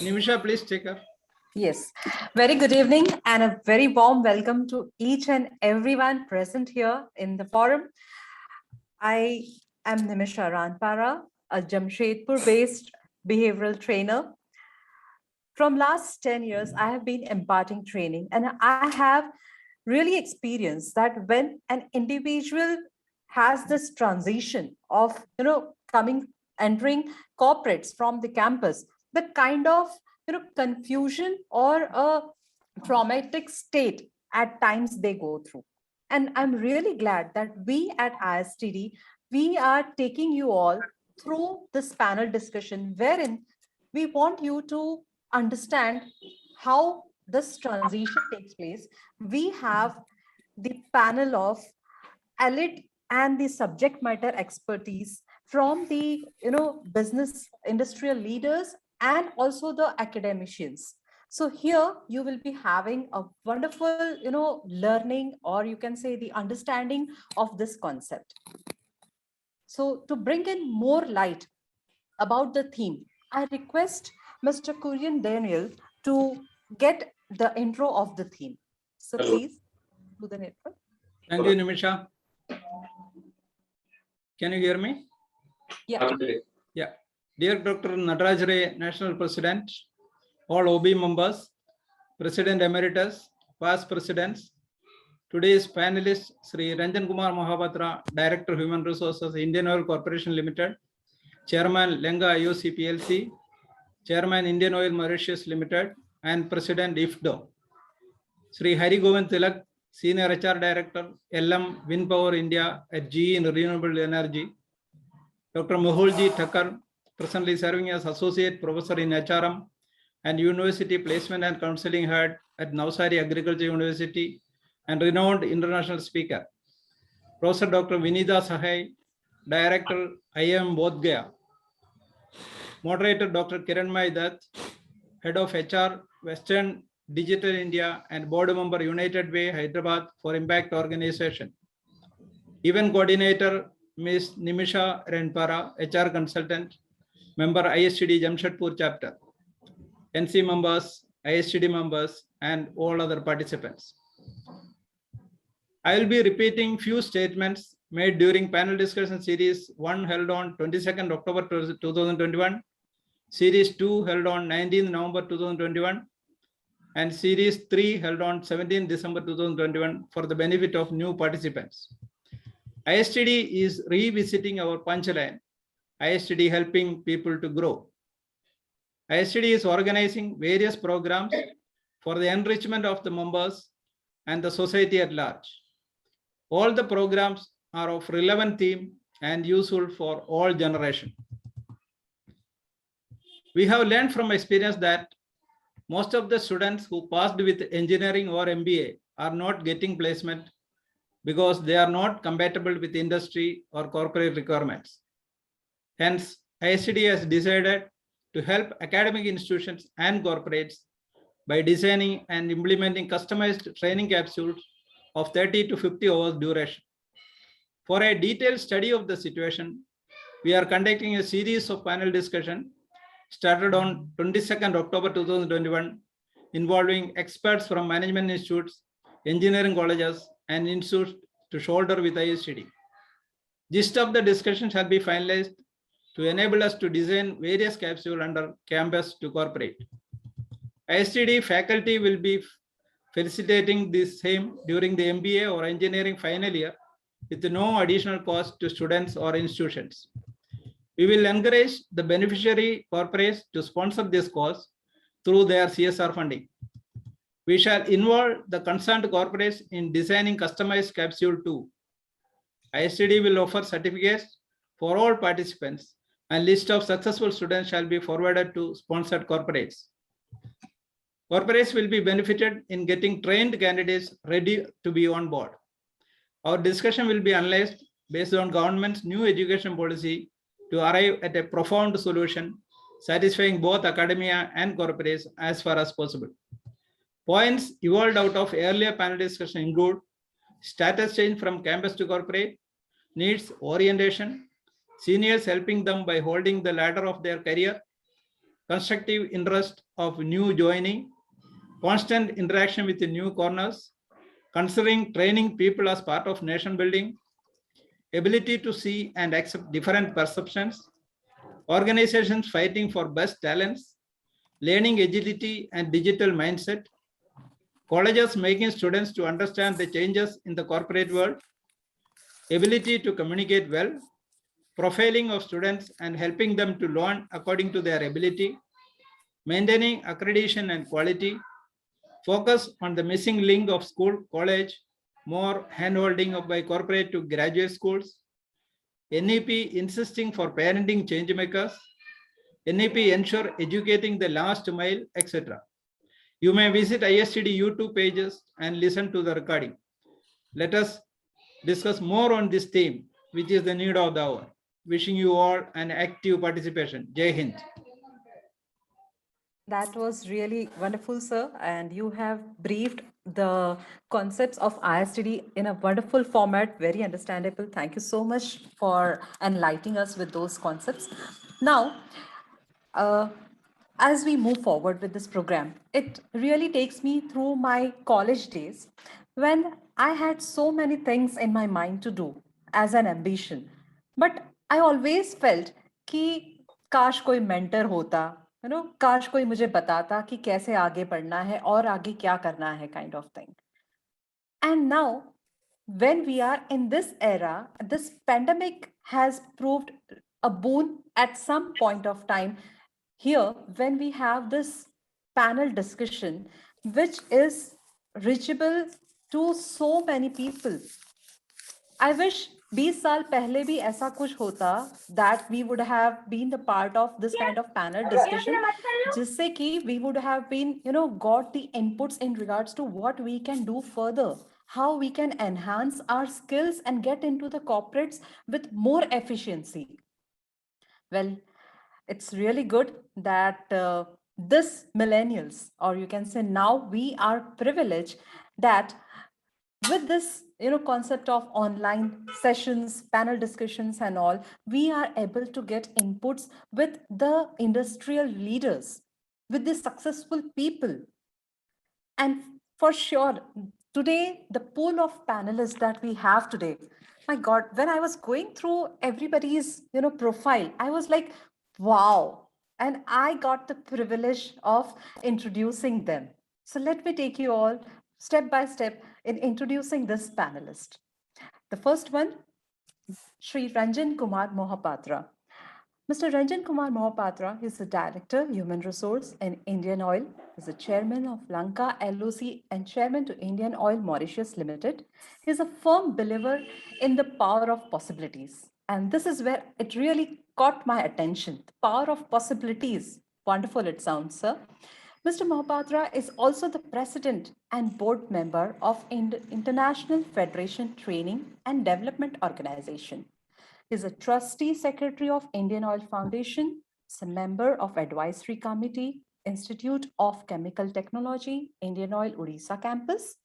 Nimiisha, please take up. Yes, very good evening and a very warm welcome to each and everyone present here in the forum. I am Nimiisha Ranpara, a Jamshedpur-based behavioral trainer. From last 10 years, I have been imparting training, and I have really experienced that when an individual has this transition of, entering corporates from the campus, the kind of, confusion or a traumatic state at times they go through. And I'm really glad that we at ISTD, we are taking you all through this panel discussion wherein we want you to understand how this transition takes place. We have the panel of elite and the subject matter expertise from the business industrial leaders and also the academicians. So here you will be having a wonderful learning, or you can say the understanding of this concept. So to bring in more light about the theme, I request Mr. KURIEN Daniel to get the intro of the theme. So please do the intro. Thank you, Nimiisha. Can you hear me? Yeah. Yeah. Dear Dr. Nataraj, National President, all OB members, President Emeritus, past presidents, today's panelists, Sri Ranjan Kumar Mohapatra, Director Human Resources, Indian Oil Corporation Limited, Chairman Lenga IOC PLC, Chairman Indian Oil Mauritius Limited, and President IFDO. Sri Hari Govind Thilak, Senior HR Director, LM Wind Power India at GE in Renewable Energy. Dr. Mehul Thakkar, presently serving as Associate Professor in HRM and University Placement and Counseling Head at Navsari Agriculture University and renowned international speaker. Professor Dr. Vinita Sahay, Director IIM Bodh Gaya. Moderator Dr. Kiranmai Datt, Head of HR, Western Digital India and Board Member United Way, Hyderabad for Impact Organization. Event Coordinator Ms. Nimiisha Ranpara, HR Consultant, Member ISTD Jamshedpur Chapter. NC members, ISTD members, and all other participants. I will be repeating few statements made during panel discussion series 1 held on 22nd October 2021, series 2 held on 19th November 2021, and series 3 held on 17th December 2021 for the benefit of new participants. ISTD is revisiting our punchline, ISTD helping people to grow. ISTD is organizing various programs for the enrichment of the members and the society at large. All the programs are of relevant theme and useful for all generations. We have learned from experience that most of the students who passed with engineering or MBA are not getting placement because they are not compatible with industry or corporate requirements. Hence, ISTD has decided to help academic institutions and corporates by designing and implementing customized training capsules of 30 to 50 hours duration. For a detailed study of the situation, we are conducting a series of panel discussion started on 22nd October 2021, involving experts from management institutes, engineering colleges, and institutes to shoulder with ISTD. Gist of the discussion shall be finalized to enable us to design various capsules under campus to corporate. ISTD faculty will be facilitating this same during the MBA or engineering final year with no additional cost to students or institutions. We will encourage the beneficiary corporates to sponsor this course through their CSR funding. We shall involve the concerned corporates in designing customized capsule too. ISTD will offer certificates for all participants, and list of successful students shall be forwarded to sponsored corporates. Corporates will be benefited in getting trained candidates ready to be on board. Our discussion will be analyzed based on government's new education policy to arrive at a profound solution satisfying both academia and corporates as far as possible. Points evolved out of earlier panel discussion include status change from campus to corporate, needs orientation, seniors helping them by holding the ladder of their career, constructive interest of new joining, constant interaction with the new corners, considering training people as part of nation building, ability to see and accept different perceptions, organizations fighting for best talents, learning agility and digital mindset, colleges making students to understand the changes in the corporate world, ability to communicate well, profiling of students and helping them to learn according to their ability, maintaining accreditation and quality, focus on the missing link of school, college, more handholding by corporate to graduate schools, NEP insisting for parenting change makers, NEP ensure educating the last mile, etc. You may visit ISTD YouTube pages and listen to the recording. Let us discuss more on this theme, which is the need of the hour. Wishing you all an active participation. Jai Hind. That was really wonderful, sir. And you have briefed the concepts of ISTD in a wonderful format, very understandable. Thank you so much for enlightening us with those concepts. Now, as we move forward with this program, it really takes me through my college days when I had so many things in my mind to do as an ambition. But I always felt कि काश कोई mentor होता, काश कोई मुझे बताता कि कैसे आगे बढ़ना है और आगे क्या करना है, kind of thing. And now, when we are in this era, this pandemic has proved a boon at some point of time. Here, when we have this panel discussion, which is reachable to so many people, I wish 20 साल पहले भी ऐसा कुछ होता that we would have been the part of this kind of panel discussion, जिससे कि we would have been, got the inputs in regards to what we can do further, how we can enhance our skills and get into the corporates with more efficiency. Well, it's really good that this millennials, or you can say now we are privileged that with this concept of online sessions, panel discussions and all, we are able to get inputs with the industrial leaders, with the successful people. And for sure, today, the pool of panelists that we have today, my God, when I was going through everybody's profile, I was like, wow. And I got the privilege of introducing them. So let me take you all step by step in introducing this panelist. The first one, Shri Ranjan Kumar Mohapatra. Mr. Ranjan Kumar Mohapatra is the Director, Human Resource in Indian Oil. He's the Chairman of Lanka LOC and Chairman to Indian Oil Mauritius Limited. He's a firm believer in the power of possibilities. And this is where it really caught my attention. The power of possibilities. Wonderful it sounds, sir. Mr. Mohapatra is also the President and Board Member of International Federation Training and Development Organization. He's a Trustee Secretary of Indian Oil Foundation. He's a member of Advisory Committee, Institute of Chemical Technology, Indian Oil Odisha Campus.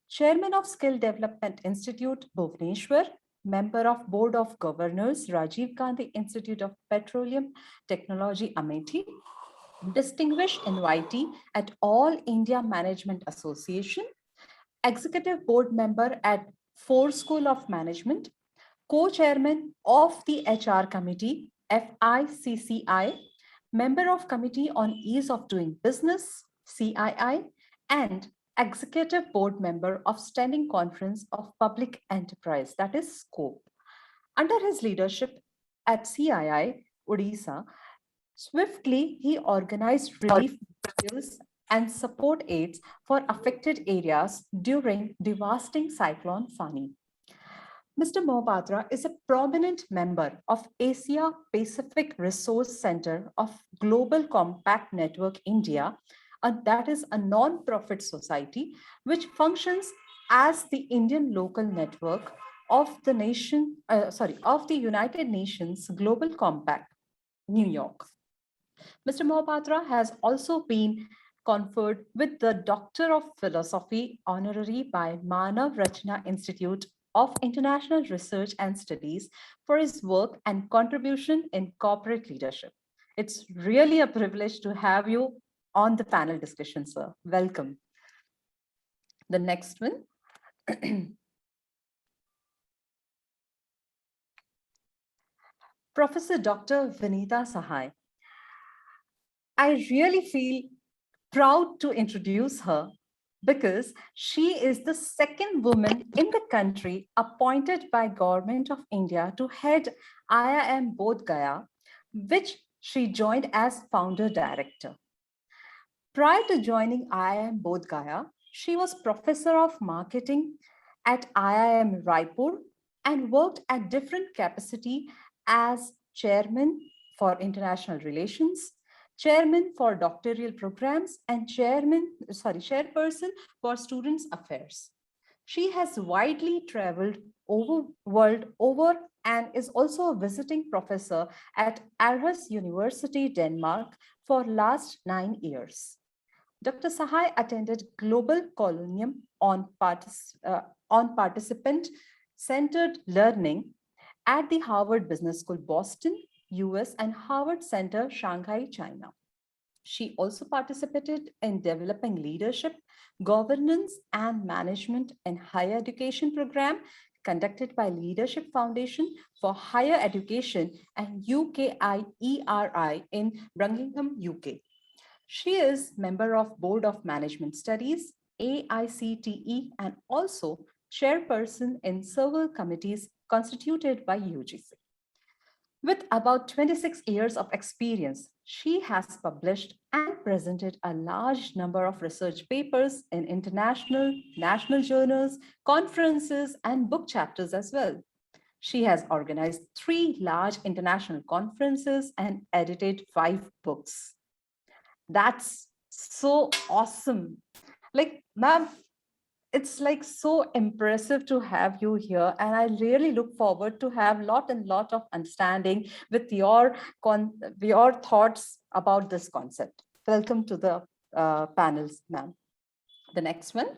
Chairman of Skill Development Institute, Bhubaneswar. Member of Board of Governors, Rajiv Gandhi Institute of Petroleum Technology, Amethi. Distinguished invitee at All India Management Association, Executive Board Member at Ford School of Management, Co-Chairman of the HR Committee, FICCI, Member of Committee on Ease of Doing Business, CII, and Executive Board Member of Standing Conference of Public Enterprise, that is SCOPE. Under his leadership at CII, Odisha, swiftly, he organized relief materials and support aids for affected areas during devastating Cyclone Fani. Mr. Mohapatra is a prominent member of Asia Pacific Resource Center of Global Compact Network India, that is a non-profit society which functions as the Indian local network of the United Nations Global Compact, New York. Mr. Mohapatra has also been conferred with the Doctor of Philosophy honorary by Manav Rachna Institute of International Research and Studies for his work and contribution in corporate leadership. It's really a privilege to have you on the panel discussion, sir. Welcome. The next one. Professor Dr. Vinita Sahay. I really feel proud to introduce her because she is the second woman in the country appointed by Government of India to head IIM Bodh Gaya, which she joined as founder director. Prior to joining IIM Bodh Gaya, she was professor of marketing at IIM Raipur and worked at different capacity as chairman for international relations, chairman for doctoral programs, and chairperson for students affairs. She has widely traveled over world over and is also a visiting professor at Aarhus University, Denmark for last 9 years. Dr. Sahay attended Global Colonium on participant-centered learning at the Harvard Business School, Boston, US, and Harvard Center, Shanghai, China. She also participated in developing leadership, governance, and management in higher education program conducted by Leadership Foundation for Higher Education and UKIERI in Birmingham, UK. She is member of Board of Management Studies, AICTE, and also chairperson in several committees constituted by UGC. With about 26 years of experience, she has published and presented a large number of research papers in international, national journals, conferences, and book chapters as well. She has organized 3 large international conferences and edited 5 books. That's so awesome. Like, ma'am, it's like so impressive to have you here. And I really look forward to have lot of understanding with your thoughts about this concept. Welcome to the panels, ma'am. The next one.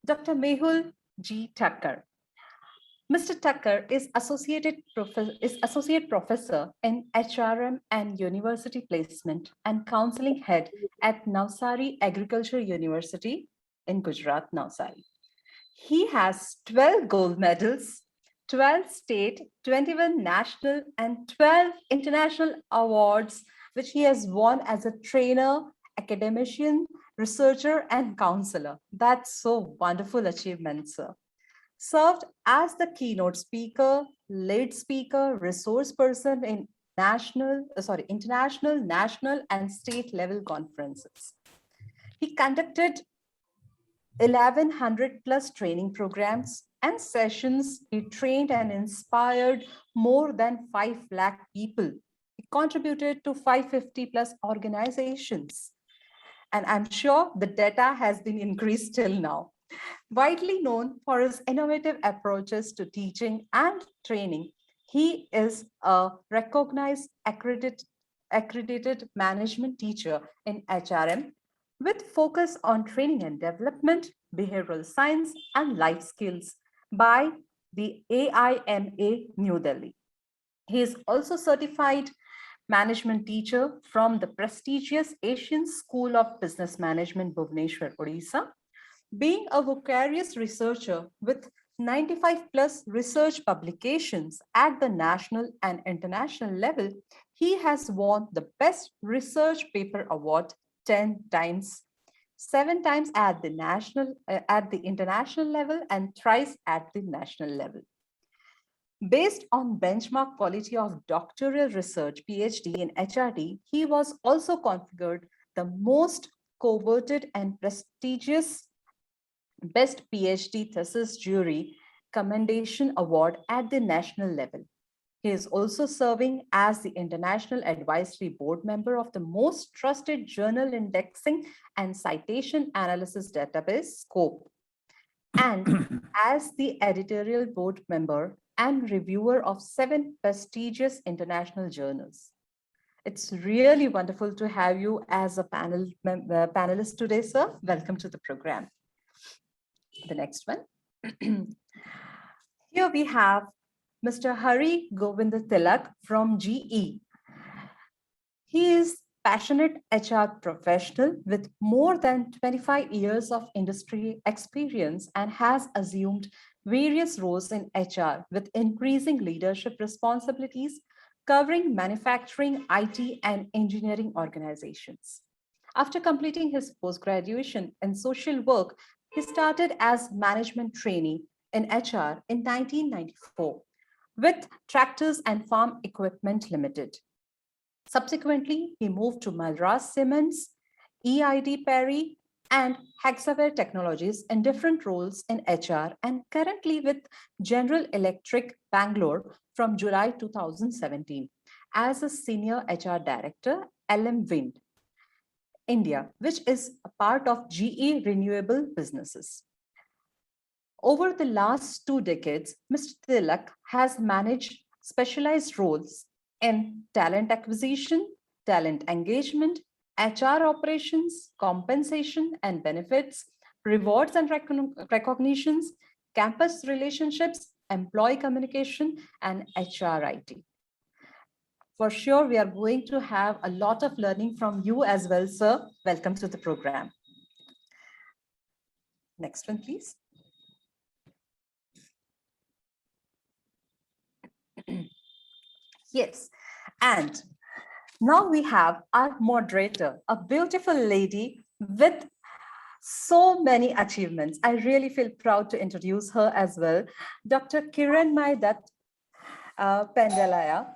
Dr. Mehul G. Thakkar. Mr. Thakkar is associate professor in HRM and university placement and counseling head at Navsari Agriculture University in Gujarat, Navsari. He has 12 gold medals, 12 state, 21 national, and 12 international awards, which he has won as a trainer, academician, researcher, and counselor. That's so wonderful achievement, sir. Served as the keynote speaker, lead speaker, resource person in international, national, and state level conferences. He conducted 1,100 plus training programs and sessions. He trained and inspired more than 5 lakh people. He contributed to 550 plus organizations. And I'm sure the data has been increased till now. Widely known for his innovative approaches to teaching and training, he is a recognized accredited management teacher in HRM with focus on training and development, behavioral science, and life skills by the AIMA New Delhi. He is also certified management teacher from the prestigious Asian School of Business Management, Bhubaneswar, Odisha. Being a vicarious researcher with 95 plus research publications at the national and international level, he has won the Best Research Paper Award 10 times, 7 times at the international level, and thrice at the national level. Based on benchmark quality of doctoral research, PhD in HRD, he was also configured the most coveted and prestigious Best PhD Thesis Jury Commendation Award at the national level. He is also serving as the International Advisory Board member of the most trusted journal indexing and citation analysis database, SCOPE, and as the editorial board member and reviewer of 7 prestigious international journals. It's really wonderful to have you as a panelist today, sir. Welcome to the program. The next one. Here we have Mr. Hari Govinda Thilak from GE. He is passionate HR professional with more than 25 years of industry experience and has assumed various roles in HR with increasing leadership responsibilities covering manufacturing, IT, and engineering organizations. After completing his post-graduation in social work, he started as management trainee in HR in 1994 with Tractors and Farm Equipment Limited. Subsequently, he moved to Madras Cements, EID Perry, and Hexaware Technologies in different roles in HR and currently with General Electric Bangalore from July 2017 as a Senior HR Director, LM Wind, India, which is a part of GE Renewable Businesses. Over the last 2 decades, Mr. Thilak has managed specialized roles in talent acquisition, talent engagement, HR operations, compensation and benefits, rewards and recognitions, campus relationships, employee communication, and HRIT. For sure, we are going to have a lot of learning from you as well, sir. Welcome to the program. Next one, please. Yes, and now we have our moderator, a beautiful lady with so many achievements. I really feel proud to introduce her as well, Dr. Kiranmai Datt Pendelaya.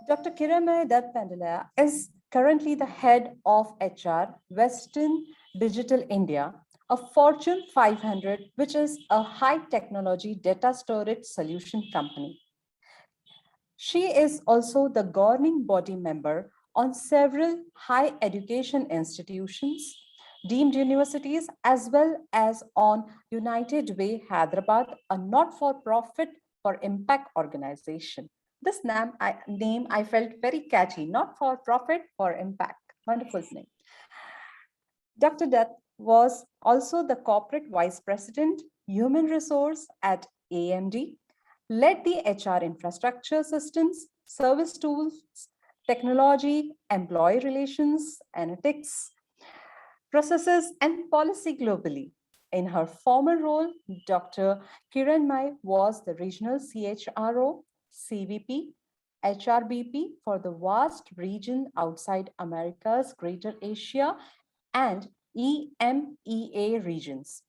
Dr. Kiranmai Datt Pendelaya is currently the head of HR, Western Digital India, a Fortune 500, which is a high technology data storage solution company. She is also the governing body member on several higher education institutions, deemed universities, as well as on United Way Hyderabad, a not-for-profit for impact organization. This name I felt very catchy, not-for-profit for impact. Wonderful name. Dr. Datt was also the corporate vice president, human resource at AMD, led the HR infrastructure systems, service tools, technology, employee relations, analytics, processes, and policy globally. In her former role, Dr. Kiranmai was the regional CHRO, CVP, HRBP for the vast region outside Americas, Greater Asia, and EMEA regions,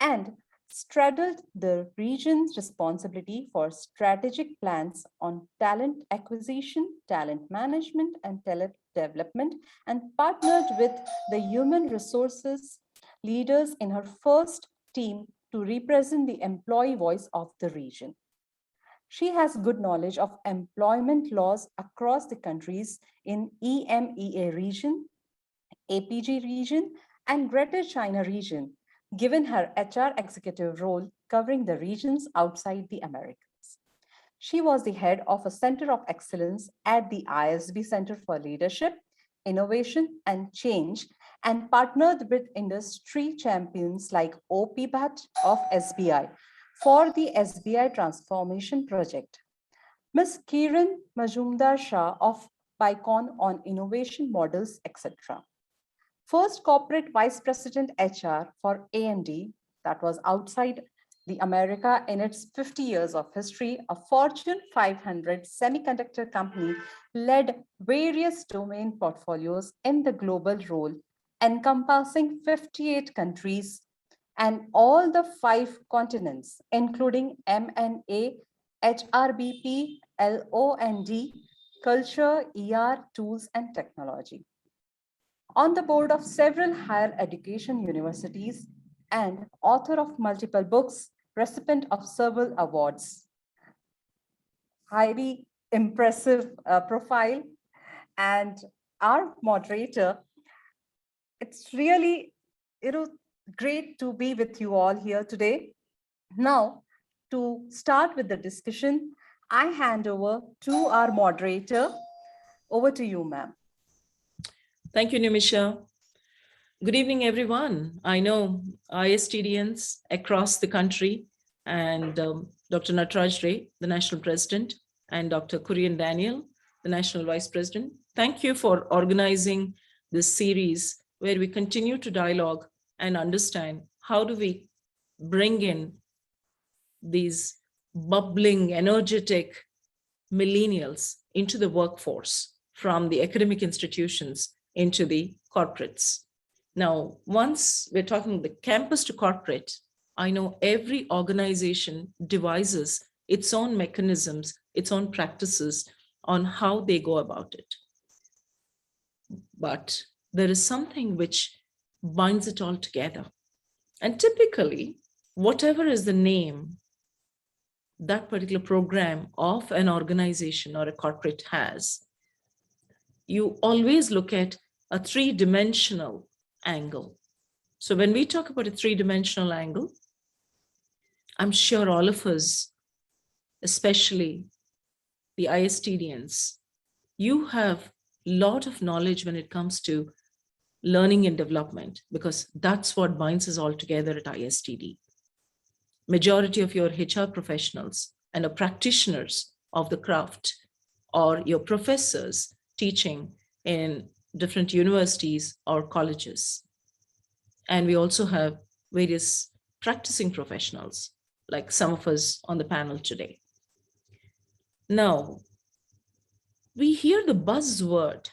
and straddled the region's responsibility for strategic plans on talent acquisition, talent management, and talent development, and partnered with the human resources leaders in her first team to represent the employee voice of the region. She has good knowledge of employment laws across the countries in EMEA region, APG region, and Greater China region, given her HR executive role covering the regions outside the Americas. She was the head of a Center of Excellence at the ISB Center for Leadership, Innovation, and Change, and partnered with industry champions like OP Bhatt of SBI for the SBI Transformation Project. Ms. Kiran Majumdar Shah of Bicon on innovation models, etc. First corporate vice president HR for AMD, that was outside the America in its 50 years of history, a Fortune 500 semiconductor company led various domain portfolios in the global role, encompassing 58 countries and all the 5 continents, including M&A, HRBP, LO&D, culture, ER, tools, and technology. On the board of several higher education universities and author of multiple books, recipient of several awards. Highly impressive profile. And our moderator, it's really great to be with you all here today. Now, to start with the discussion, I hand over to our moderator. Over to you, ma'am. Thank you, Nimiisha. Good evening, everyone. I know ISTDians across the country and Dr. Nataraj, the National President, and Dr. KURIEN Daniel, the National Vice President. Thank you for organizing this series where we continue to dialogue and understand how do we bring in these bubbling, energetic millennials into the workforce from the academic institutions into the corporates. Now, once we're talking the campus to corporate, I know every organization devises its own mechanisms, its own practices on how they go about it. But there is something which binds it all together. And typically, whatever is the name that particular program of an organization or a corporate has, you always look at a three-dimensional angle. So when we talk about a three-dimensional angle, I'm sure all of us, especially the ISTDians, you have a lot of knowledge when it comes to learning and development, because that's what binds us all together at ISTD. Majority of your HR professionals and practitioners of the craft, or your professors teaching in different universities or colleges. And we also have various practicing professionals, like some of us on the panel today. Now, we hear the buzzword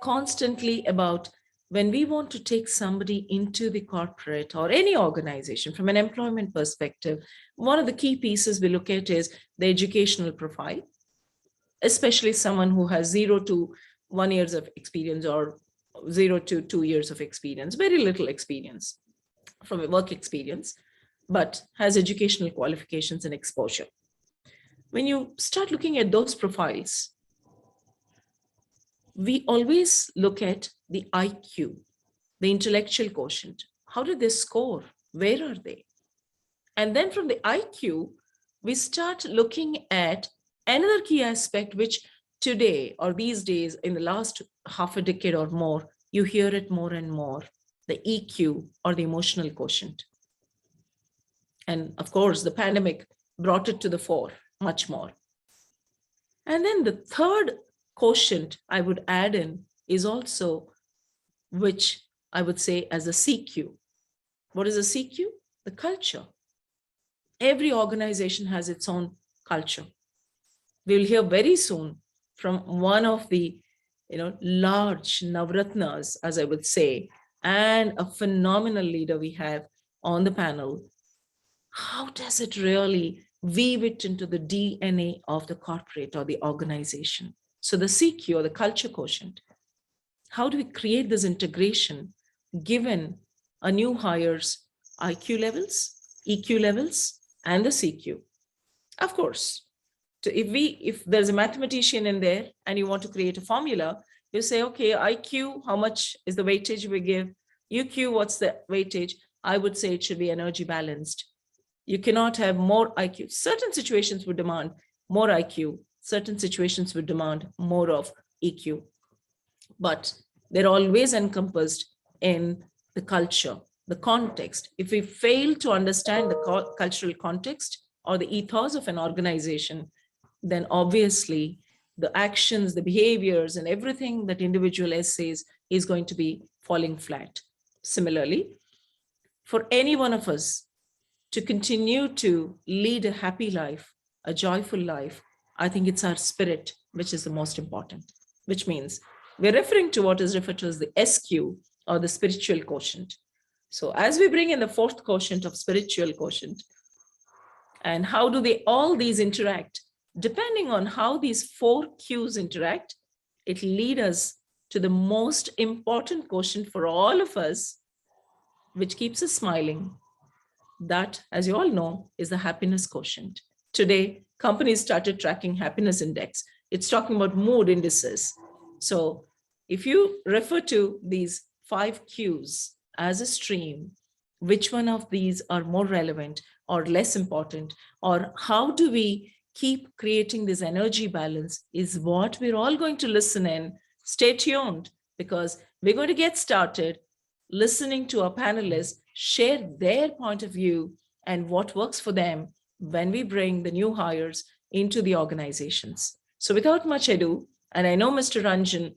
constantly about when we want to take somebody into the corporate or any organization from an employment perspective. One of the key pieces we look at is the educational profile, especially someone who has 0 to 1 years of experience or 0 to 2 years of experience, very little experience from a work experience, but has educational qualifications and exposure. When you start looking at those profiles, we always look at the IQ, the intellectual quotient. How did they score? Where are they? And then from the IQ, we start looking at another key aspect, which today or these days, in the last half a decade or more, you hear it more and more, the EQ or the emotional quotient. And of course, the pandemic brought it to the fore much more. And then the third quotient I would add in is also, which I would say as a CQ. What is a CQ? The culture. Every organization has its own culture. We'll hear very soon from one of the large Navratnas, as I would say, and a phenomenal leader we have on the panel. How does it really weave it into the DNA of the corporate or the organization? So the CQ or the culture quotient, how do we create this integration given a new hire's IQ levels, EQ levels, and the CQ? Of course, if there's a mathematician in there and you want to create a formula, you say, okay, IQ, how much is the weightage we give? EQ, what's the weightage? I would say it should be energy balanced. You cannot have more IQ. Certain situations would demand more IQ. Certain situations would demand more of EQ. But they're always encompassed in the culture, the context. If we fail to understand the cultural context or the ethos of an organization, then obviously the actions, the behaviors, and everything that individual essays is going to be falling flat. Similarly, for any one of us to continue to lead a happy life, a joyful life, I think it's our spirit which is the most important, which means we're referring to what is referred to as the SQ or the spiritual quotient. So as we bring in the fourth quotient of spiritual quotient, and how do they all these interact? Depending on how these 4 Qs interact, it leads us to the most important quotient for all of us, which keeps us smiling. That, as you all know, is the happiness quotient. Today, companies started tracking happiness index. It's talking about mood indices. So if you refer to these 5 Qs as a stream, which one of these are more relevant or less important, or how do we keep creating this energy balance is what we're all going to listen in. Stay tuned, because we're going to get started listening to our panelists share their point of view and what works for them when we bring the new hires into the organizations. So without much ado, and I know Mr. Ranjan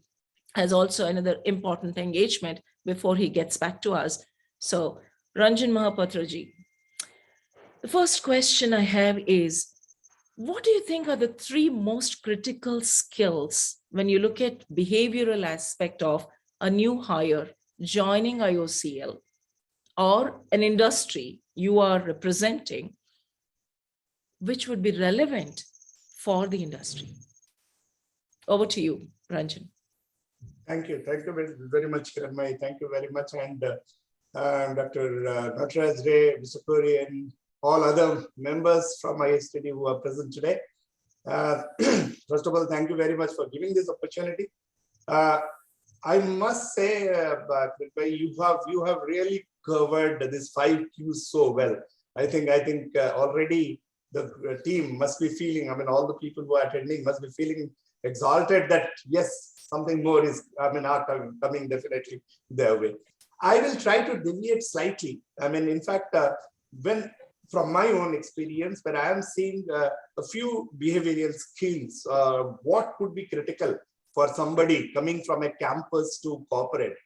has also another important engagement before he gets back to us. So Ranjan Mahapatra ji, the first question I have is, what do you think are the 3 most critical skills when you look at behavioral aspect of a new hire joining IOCL or an industry you are representing, which would be relevant for the industry? Over to you, Ranjan. Thank you very much, Kiranmai. Thank you very much. And Dr. Nataraj, Mr. KURIEN, all other members from ISTD who are present today. First of all, thank you very much for giving this opportunity. I must say, you have really covered this 5 Qs so well. I think already the team must be feeling, I mean, all the people who are attending must be feeling exalted that yes, something more is coming definitely their way. I will try to deviate slightly. I mean, in fact, from my own experience, when I am seeing a few behavioral skills, what could be critical for somebody coming from a campus to corporate.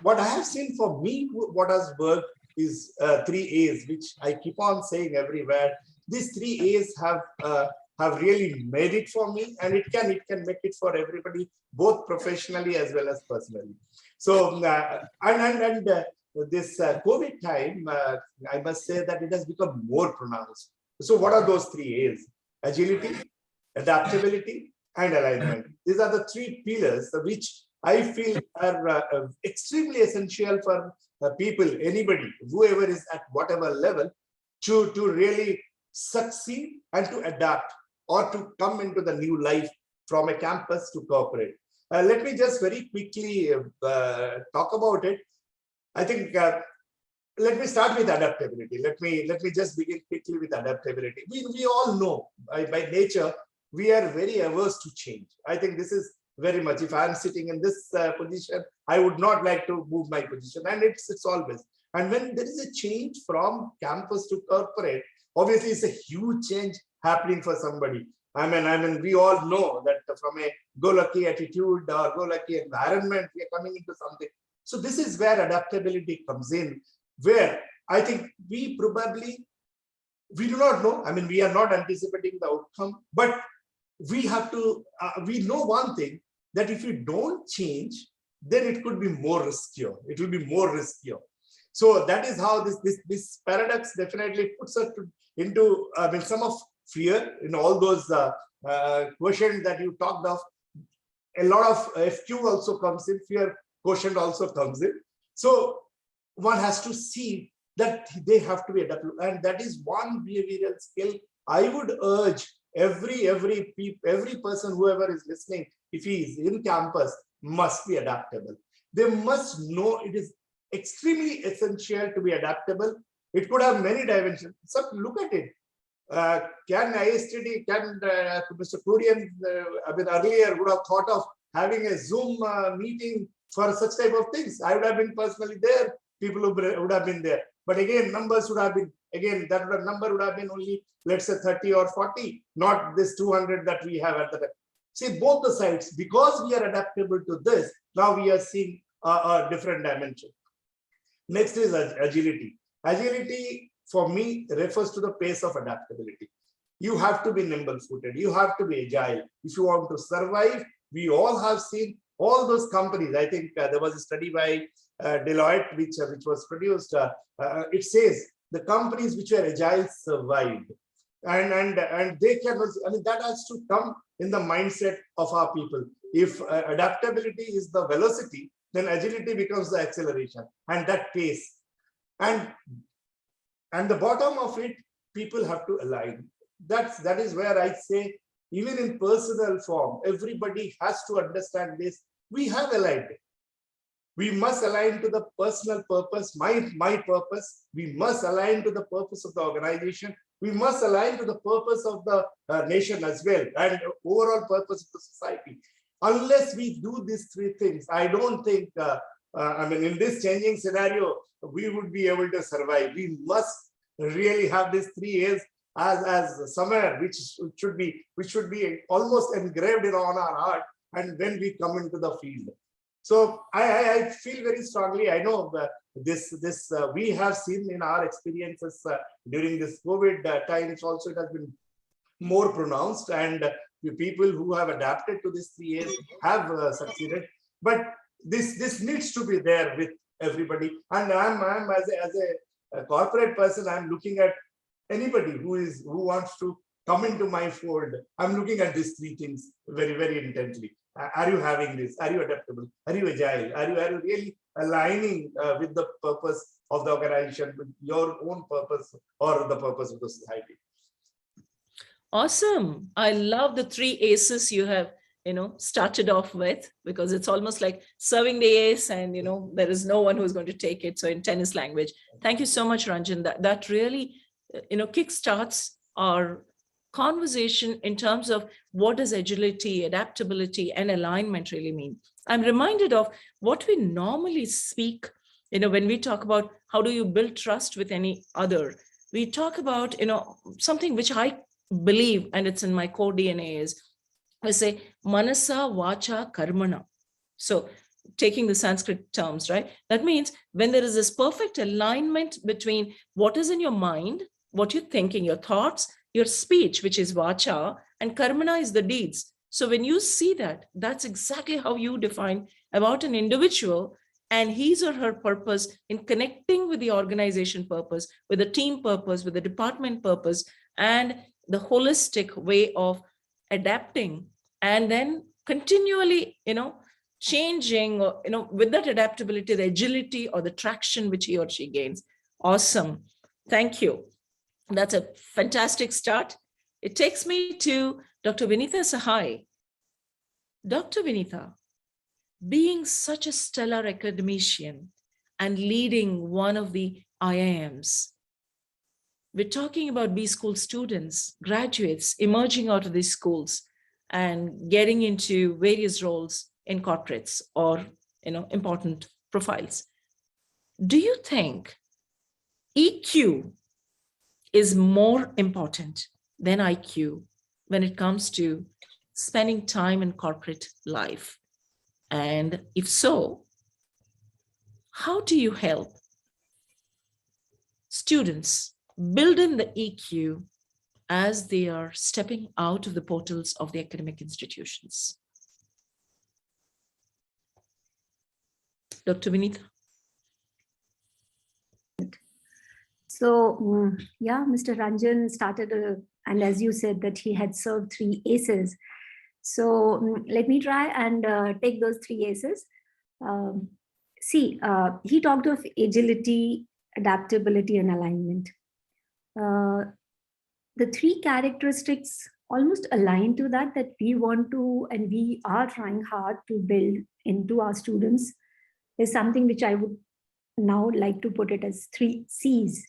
What I have seen for me, what has worked is 3 A's, which I keep on saying everywhere. These 3 A's have really made it for me, and it can make it for everybody, both professionally as well as personally. So this COVID time, I must say that it has become more pronounced. So what are those 3 A's? Agility, adaptability, and alignment. These are the 3 pillars which I feel are extremely essential for people, anybody, whoever is at whatever level, to really succeed and to adapt or to come into the new life from a campus to corporate. Let me just very quickly talk about it. I think let me start with adaptability. Let me just begin quickly with adaptability. We all know by nature we are very averse to change. I think this is very much. If I'm sitting in this position, I would not like to move my position, and it's always. And when there is a change from campus to corporate, obviously it's a huge change happening for somebody. I mean, we all know that from a go-lucky attitude or go-lucky environment, we are coming into something. So this is where adaptability comes in, where I think we do not know. I mean, we are not anticipating the outcome, but we have to, we know one thing, that if you don't change, then it could be more riskier. It will be more riskier. So that is how this paradox definitely puts us into some of fear in all those quotient that you talked of. A lot of FQ also comes in, fear quotient also comes in. So one has to see that they have to be adaptable, and that is one behavioral skill I would urge every person, whoever is listening, if he is in campus, must be adaptable. They must know it is extremely essential to be adaptable. It could have many dimensions. So look at it. Can ISTD, can Mr. KURIEN, earlier would have thought of having a Zoom meeting for such type of things. I would have been personally there. People who would have been there. But again, numbers would have been, that number would have been only, let's say 30 or 40, not this 200 that we have at the time. See, both the sides, because we are adaptable to this, now we are seeing a different dimension. Next is agility. Agility, for me, refers to the pace of adaptability. You have to be nimble-footed. You have to be agile. If you want to survive, we all have seen all those companies. I think there was a study by Deloitte, which was produced. It says the companies which were agile survived, and they can. I mean, that has to come in the mindset of our people. If adaptability is the velocity, then agility becomes the acceleration and that pace. And the bottom of it, people have to align. That is where I say, even in personal form, everybody has to understand this. We have aligned. We must align to the personal purpose, my purpose. We must align to the purpose of the organization. We must align to the purpose of the nation as well, and overall purpose of the society. Unless we do these 3 things, I don't think I mean, in this changing scenario, we would be able to survive. We must really have these 3 A's as somewhere which should be almost engraved on our heart, and when we come into the field. So I feel very strongly. I know this we have seen in our experiences during this COVID times. Also, it has been more pronounced, and the people who have adapted to this 3 A's have succeeded. But this needs to be there with everybody. And I'm as a corporate person, I'm looking at anybody who wants to come into my fold. I'm looking at these 3 things very, very intently. Are you having this? Are you adaptable? Are you agile? Are you really aligning with the purpose of the organization, with your own purpose or the purpose of the society? Awesome. I love the 3 aces you have, started off with, because it's almost like serving the ace and, there is no one who's going to take it. So in tennis language, thank you so much, Ranjan. That really, kickstarts our conversation in terms of what does agility, adaptability, and alignment really mean. I'm reminded of what we normally speak, when we talk about how do you build trust with any other. We talk about, something which I believe, and it's in my core DNA, is I say manasa vacha karmana. So taking the Sanskrit terms, right? That means when there is this perfect alignment between what is in your mind, what you're thinking, your thoughts, your speech, which is vacha, and karmana is the deeds. So when you see that, that's exactly how you define about an individual and his or her purpose in connecting with the organization purpose, with the team purpose, with the department purpose, and the holistic way of adapting, and then continually, changing, with that adaptability, the agility or the traction which he or she gains. Awesome. Thank you. That's a fantastic start. It takes me to Dr. Vinita Sahay. Dr. Vinita, being such a stellar academician and leading one of the IIMs, we're talking about B school students, graduates emerging out of these schools and getting into various roles in corporates or, important profiles. Do you think EQ is more important than IQ when it comes to spending time in corporate life? And if so, how do you help students build in the EQ as they are stepping out of the portals of the academic institutions? Dr. Vinita. So, yeah, Mr. Ranjan started, and as you said, that he had served 3 aces. So let me try and take those 3 aces. He talked of agility, adaptability, and alignment. The 3 characteristics almost align to that we want to, and we are trying hard to build into our students, is something which I would now like to put it as 3 C's,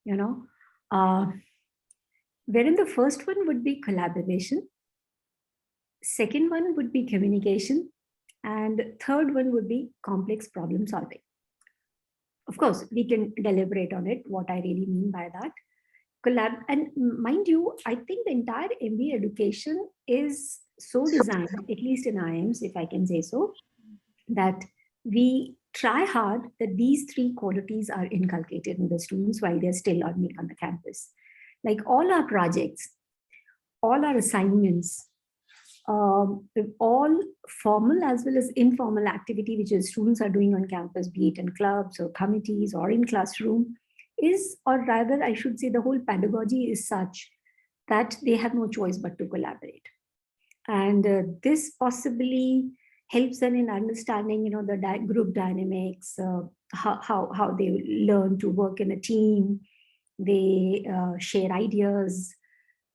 wherein the first one would be collaboration, second one would be communication, and third one would be complex problem solving. Of course, we can deliberate on it, what I really mean by that. And mind you, I think the entire MBA education is so designed, at least in IIMs, if I can say so, that we try hard that these 3 qualities are inculcated in the students while they're still on the campus. Like all our projects, all our assignments, all formal as well as informal activity which the students are doing on campus, be it in clubs or committees or in classroom, is, or rather I should say, the whole pedagogy is such that they have no choice but to collaborate. And this possibly helps them in understanding, the group dynamics, how they learn to work in a team. They share ideas.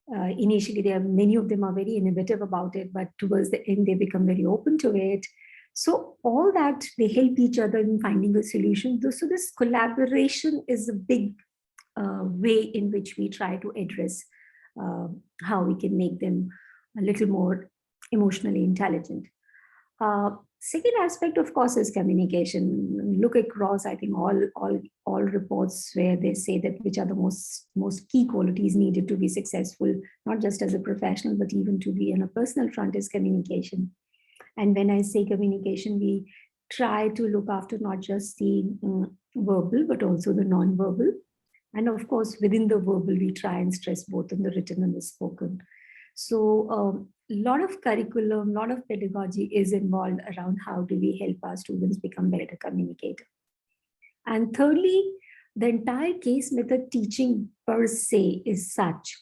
Initially, many of them are very innovative about it, but towards the end, they become very open to it. So all that, they help each other in finding a solution. So this collaboration is a big way in which we try to address how we can make them a little more emotionally intelligent. Second aspect, of course, is communication. Look across, I think all reports where they say that which are the most key qualities needed to be successful, not just as a professional, but even to be in a personal front, is communication. And when I say communication, we try to look after not just the verbal, but also the non-verbal. And of course, within the verbal, we try and stress both in the written and the spoken. So a lot of curriculum, a lot of pedagogy is involved around how do we help our students become better communicators. And thirdly, the entire case method teaching per se is such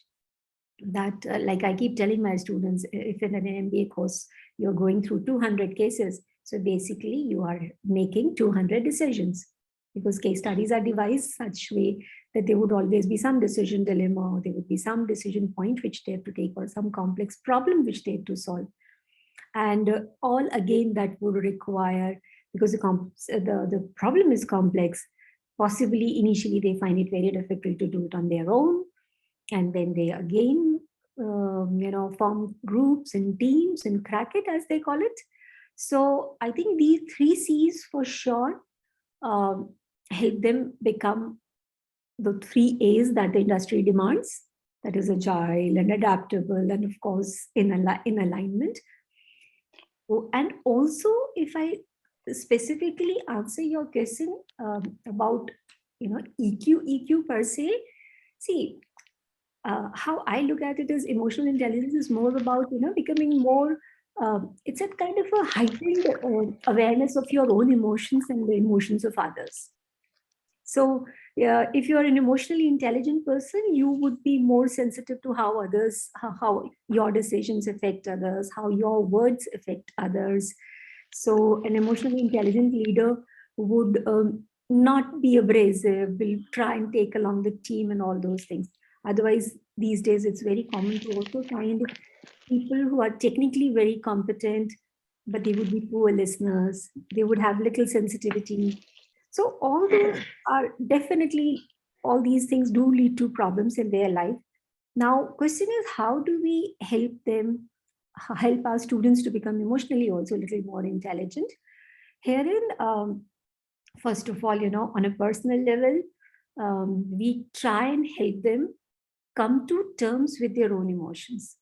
that, like I keep telling my students, if in an MBA course, you're going through 200 cases, so basically you are making 200 decisions, because case studies are devised such way that there would always be some decision dilemma, or there would be some decision point which they have to take, or some complex problem which they have to solve. And all again that would require, because the problem is complex, possibly initially they find it very difficult to do it on their own. And then they again, form groups and teams and crack it, as they call it. So I think these 3 C's for sure help them become the 3 A's that the industry demands, that is agile and adaptable, and of course in alignment. And also, if I specifically answer your question about EQ per se, see, how I look at it is emotional intelligence is more about becoming more, it's a kind of a heightened awareness of your own emotions and the emotions of others. So if you're an emotionally intelligent person, you would be more sensitive to how others, how your decisions affect others, how your words affect others. So an emotionally intelligent leader would not be abrasive, will try and take along the team and all those things. Otherwise, these days, it's very common to also find people who are technically very competent, but they would be poor listeners. They would have little sensitivity. So all those are definitely, all these things do lead to problems in their life. Now, question is, how do we help them, help our students to become emotionally also a little more intelligent? Herein, first of all, on a personal level, we try and help them come to terms with their own emotions.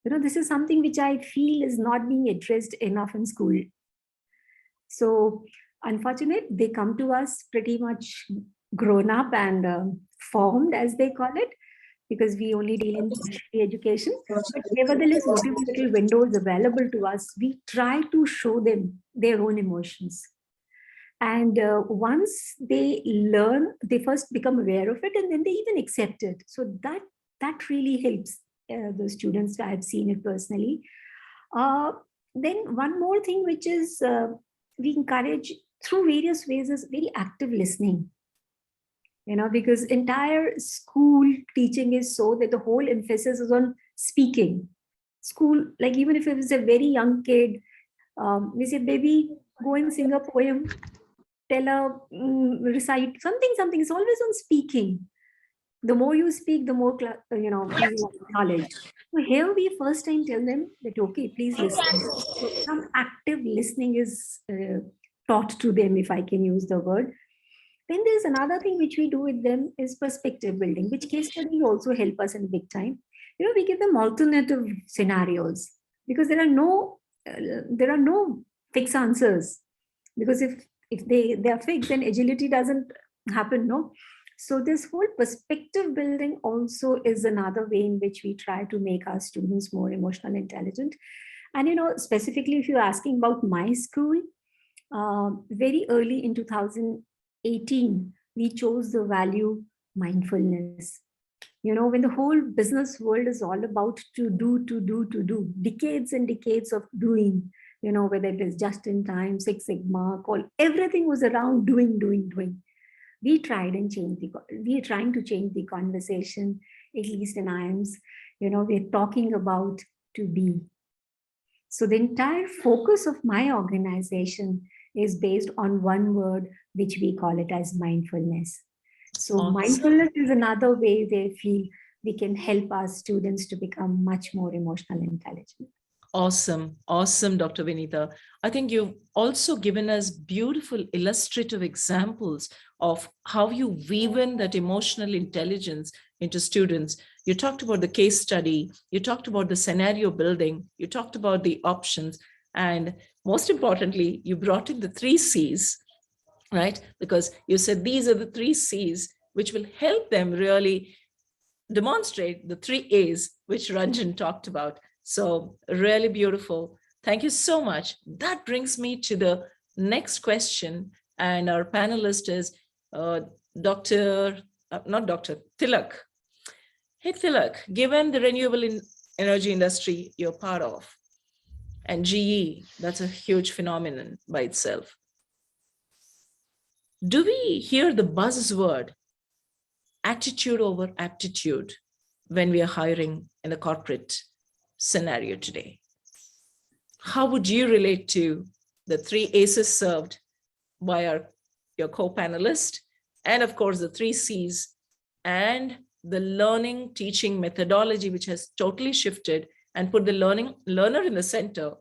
This is something which I feel is not being addressed enough in school. So, unfortunately, they come to us pretty much grown up and formed, as they call it, because we only deal in tertiary education. But nevertheless, whatever little windows available to us, we try to show them their own emotions. And once they learn, they first become aware of it, and then they even accept it. So that really helps the students. I've seen it personally. Then one more thing, which is we encourage through various ways, is very active listening. Because entire school teaching is so that the whole emphasis is on speaking. School, like even if it was a very young kid, we say, baby, go and sing a poem, tell a, recite something, it's always on speaking. The more you speak, the more, you have knowledge. So here we first time tell them that, okay, please listen. So some active listening is taught to them, if I can use the word. Then there's another thing which we do with them is perspective building, which case study also help us in big time. We give them alternative scenarios, because there are no fixed answers. Because if they are fixed, then agility doesn't happen, no? So this whole perspective building also is another way in which we try to make our students more emotional intelligent. And specifically, if you're asking about my school, very early in 2018, we chose the value mindfulness. When the whole business world is all about to do, decades and decades of doing, whether it is just in time, Six Sigma, everything was around doing. We tried and we are trying to change the conversation, at least in IIMS. We're talking about to be. So the entire focus of my organization is based on one word, which we call it as mindfulness. So mindfulness is another way they feel we can help our students to become much more emotional intelligent. Awesome. Awesome, Dr. Vinita. I think you've also given us beautiful illustrative examples of how you weave in that emotional intelligence into students. You talked about the case study, you talked about the scenario building, you talked about the options, and most importantly, you brought in the 3 C's, right? Because you said these are the 3 C's which will help them really demonstrate the 3 A's which Ranjan talked about. So really beautiful. Thank you so much. That brings me to the next question. And our panelist is Thilak. Hey, Thilak, given the renewable energy industry you're part of, and GE, that's a huge phenomenon by itself. Do we hear the buzzword attitude over aptitude when we are hiring in a corporate scenario today? How would you relate to the 3 A's served by your co-panelist, and of course the 3 C's and the learning teaching methodology, which has totally shifted and put the learner in the center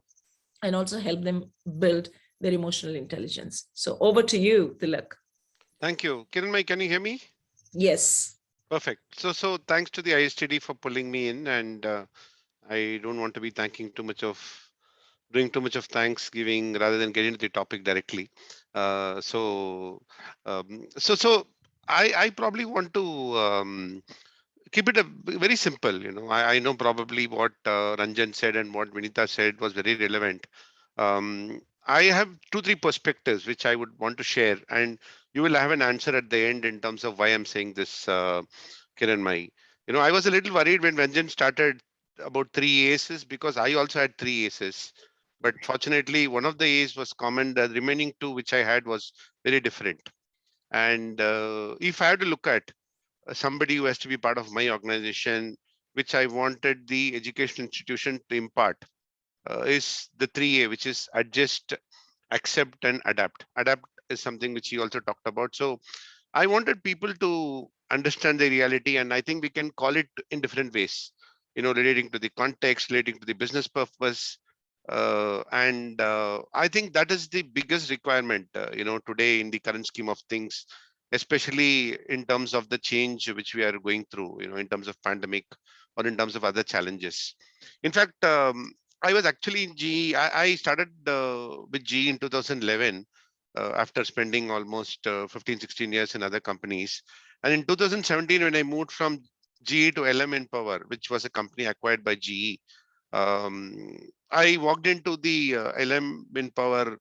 and also help them build their emotional intelligence? So over to you, Thilak. Thank you. Kiranmai, can you hear me? Yes. Perfect. So thanks to the ISTD for pulling me in, and I don't want to be doing too much of thanksgiving rather than getting into the topic directly. So I probably want to keep it very simple. I know probably what Ranjan said and what Vinita said was very relevant. I have 2-3 perspectives which I would want to share, and you will have an answer at the end in terms of why I'm saying this, Kiranmai. I was a little worried when Ranjan started about 3 A's because I also had 3 A's. But fortunately, one of the A's was common. The remaining 2 which I had was very different. And if I had to look at somebody who has to be part of my organization, which I wanted the education institution to impart, is the 3A, which is adjust, accept, and adapt. Adapt is something which he also talked about. So I wanted people to understand the reality, and I think we can call it in different ways, relating to the context, relating to the business purpose. And I think that is the biggest requirement, today in the current scheme of things, especially in terms of the change which we are going through, in terms of pandemic or in terms of other challenges. In fact, I was actually in GE. I started with GE in 2011 after spending almost 15, 16 years in other companies. And in 2017, when I moved from GE to LM Power, which was a company acquired by GE, I walked into the LM Power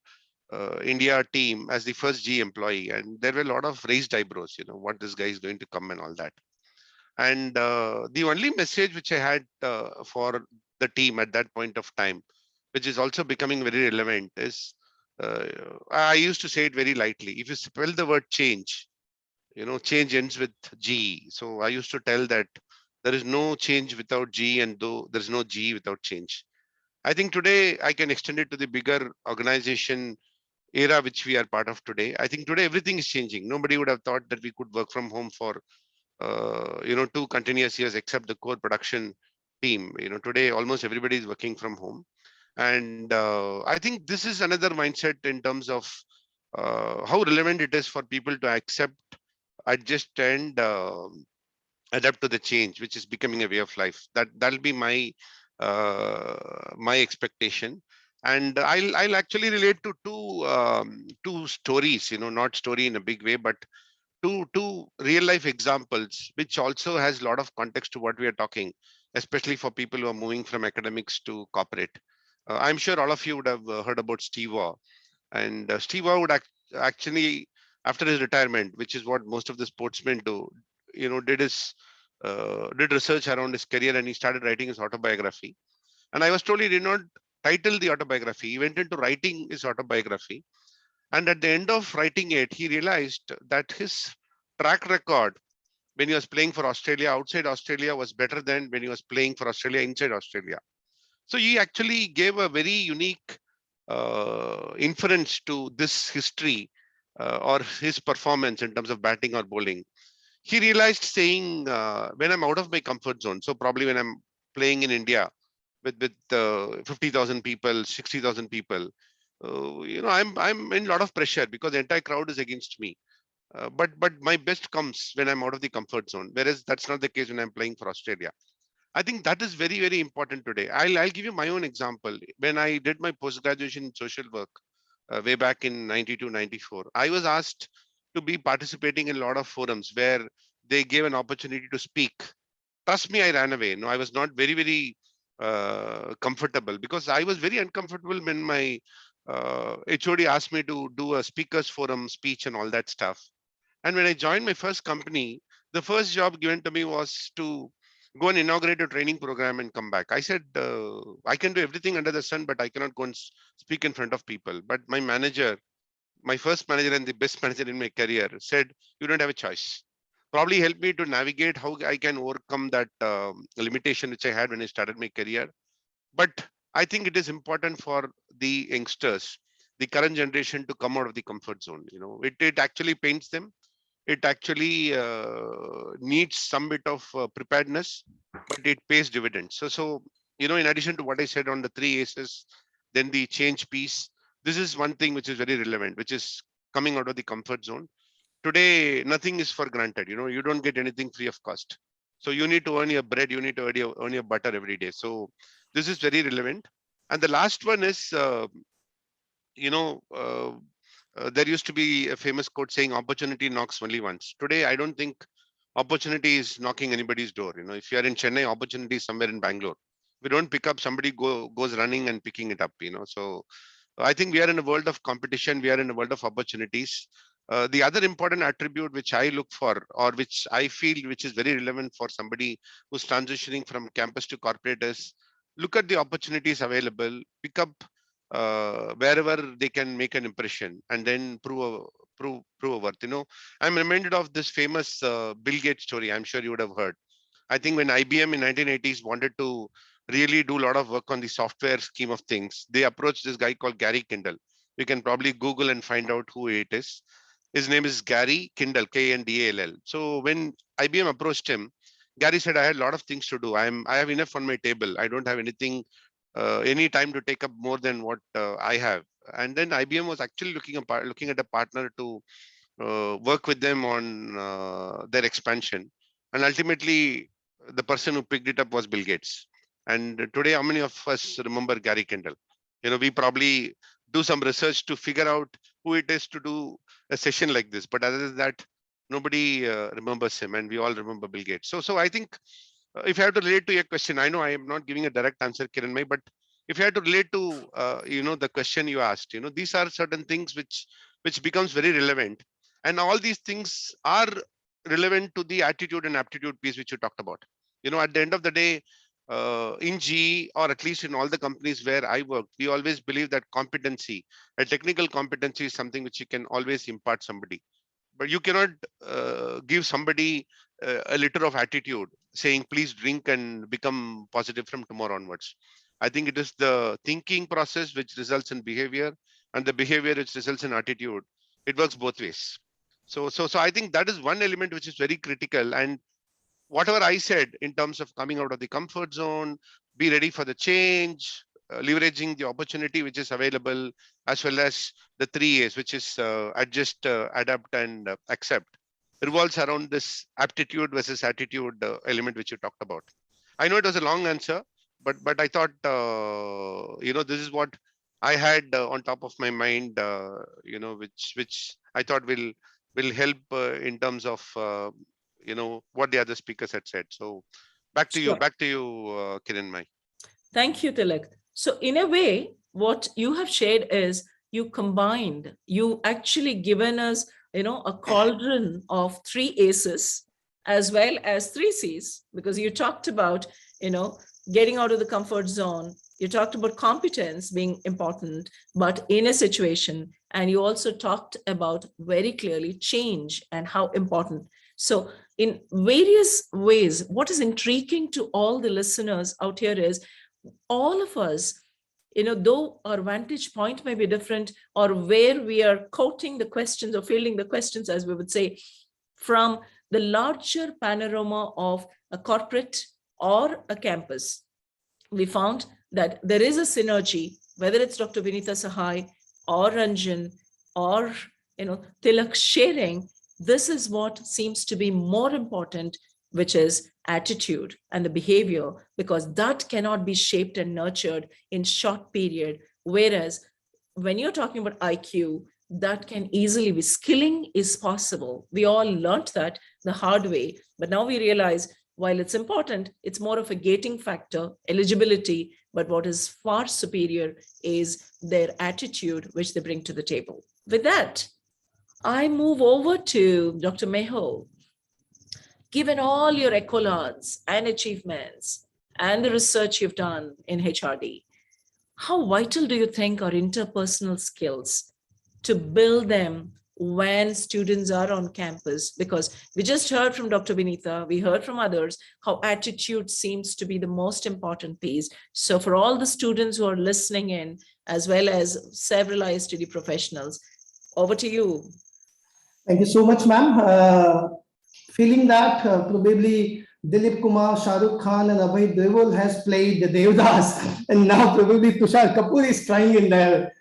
India team as the first GE employee, and there were a lot of raised eyebrows, what this guy is going to come and all that. And the only message which I had for the team at that point of time, which is also becoming very relevant, is I used to say it very lightly. If you spell the word change, change ends with G. So I used to tell that there is no change without G, and though there's no G without change. I think today I can extend it to the bigger organization era which we are part of today. I think today everything is changing. Nobody would have thought that we could work from home for 2 continuous years except the core production team. Today almost everybody is working from home. And I think this is another mindset in terms of how relevant it is for people to accept, adjust, and adapt to the change, which is becoming a way of life. That'll be my expectation. And I'll actually relate to two stories, not story in a big way, but two real life examples, which also has a lot of context to what we are talking, especially for people who are moving from academics to corporate. I'm sure all of you would have heard about Steve Waugh. And Steve Waugh would actually, after his retirement, which is what most of the sportsmen do, did research around his career, and he started writing his autobiography. And I was told he did not title the autobiography. He went into writing his autobiography. And at the end of writing it, he realized that his track record when he was playing for Australia outside Australia was better than when he was playing for Australia inside Australia. So he actually gave a very unique inference to this history or his performance in terms of batting or bowling. He realized saying, when I'm out of my comfort zone, so probably when I'm playing in India, 50,000 people, 60,000 people, I'm in a lot of pressure because the entire crowd is against me. But my best comes when I'm out of the comfort zone, whereas that's not the case when I'm playing for Australia. I think that is very, very important today. I'll give you my own example. When I did my post-graduation in social work way back in 92, 94, I was asked to be participating in a lot of forums where they gave an opportunity to speak. Trust me, I ran away. No, I was not very, very comfortable because I was very uncomfortable when my HOD asked me to do a speakers forum speech and all that stuff. And when I joined my first company, the first job given to me was to go and inaugurate a training program and come back. I said, I can do everything under the sun, but I cannot go and speak in front of people. But my manager, my first manager and the best manager in my career said, you don't have a choice. Probably helped me to navigate how I can overcome that limitation which I had when I started my career. But I think it is important for the youngsters, the current generation, to come out of the comfort zone. It actually paints them. It actually needs some bit of preparedness, but it pays dividends. So in addition to what I said on the 3 A's, then the change piece, this is one thing which is very relevant, which is coming out of the comfort zone. Today, nothing is for granted. You don't get anything free of cost. So you need to earn your bread, you need to earn your butter every day. So this is very relevant. And the last one is, there used to be a famous quote saying opportunity knocks only once. Today, I don't think opportunity is knocking anybody's door. If you are in Chennai, opportunity is somewhere in Bangalore. If you don't pick up, somebody goes running and picking it up. So I think we are in a world of competition. We are in a world of opportunities. The other important attribute which I look for, or which I feel which is very relevant for somebody who's transitioning from campus to corporate, is look at the opportunities available, pick up wherever they can make an impression, and then prove a worth. I'm reminded of this famous Bill Gates story. I'm sure you would have heard. I think when IBM in 1980s wanted to really do a lot of work on the software scheme of things, they approached this guy called Gary Kindle. You can probably Google and find out who it is. His name is Gary Kindle, Kindall. So when IBM approached him, Gary said, I had a lot of things to do. I have enough on my table. I don't have anything, any time to take up more than what I have. And then IBM was actually looking at a partner to work with them on their expansion. And ultimately, the person who picked it up was Bill Gates. And today, how many of us remember Gary Kindle? We probably do some research to figure out who it is to do a session like this. But other than that, nobody remembers him, and we all remember Bill Gates. So I think if I have to relate to your question, I know I am not giving a direct answer, Kiranmai, but if you have to relate to the question you asked, these are certain things which becomes very relevant, and all these things are relevant to the attitude and aptitude piece which you talked about. At the end of the day, in GE, or at least in all the companies where I worked, we always believe that competency, a technical competency, is something which you can always impart somebody. But you cannot give somebody a liter of attitude saying, please drink and become positive from tomorrow onwards. I think it is the thinking process which results in behavior, and the behavior which results in attitude. It works both ways. So I think that is one element which is very critical. And whatever I said in terms of coming out of the comfort zone, be ready for the change, leveraging the opportunity which is available, as well as the 3 A's, which is adjust, adapt, and accept, revolves around this aptitude versus attitude element which you talked about. I know it was a long answer, but I thought, this is what I had on top of my mind, which I thought will help in terms of what the other speakers had said. So back to you, Kiranmai. Thank you, Thilak. So in a way, what you have shared is you actually given us, a cauldron of 3 A's as well as 3 C's, because you talked about, getting out of the comfort zone. You talked about competence being important, but in a situation, and you also talked about very clearly change and how important. So in various ways, what is intriguing to all the listeners out here is all of us, though our vantage point may be different, or where we are quoting the questions or fielding the questions, as we would say, from the larger panorama of a corporate or a campus, we found that there is a synergy, whether it's Dr. Vinita Sahay or Ranjan or Thilak sharing. This is what seems to be more important, which is attitude and the behavior, because that cannot be shaped and nurtured in short period. Whereas when you're talking about IQ, that can easily be, skilling is possible. We all learned that the hard way, but now we realize while it's important, it's more of a gating factor, eligibility, but what is far superior is their attitude, which they bring to the table. With that, I move over to Dr. Mehul. Given all your accolades and achievements and the research you've done in HRD, how vital do you think are interpersonal skills to build them when students are on campus? Because we just heard from Dr. Vinita, we heard from others, how attitude seems to be the most important piece. So for all the students who are listening in, as well as several ISTD professionals, over to you. Thank you so much, ma'am. Feeling that probably Dilip Kumar, Shah Rukh Khan and Abhay Deol has played the Devdas, and now probably Tushar Kapoor is trying in their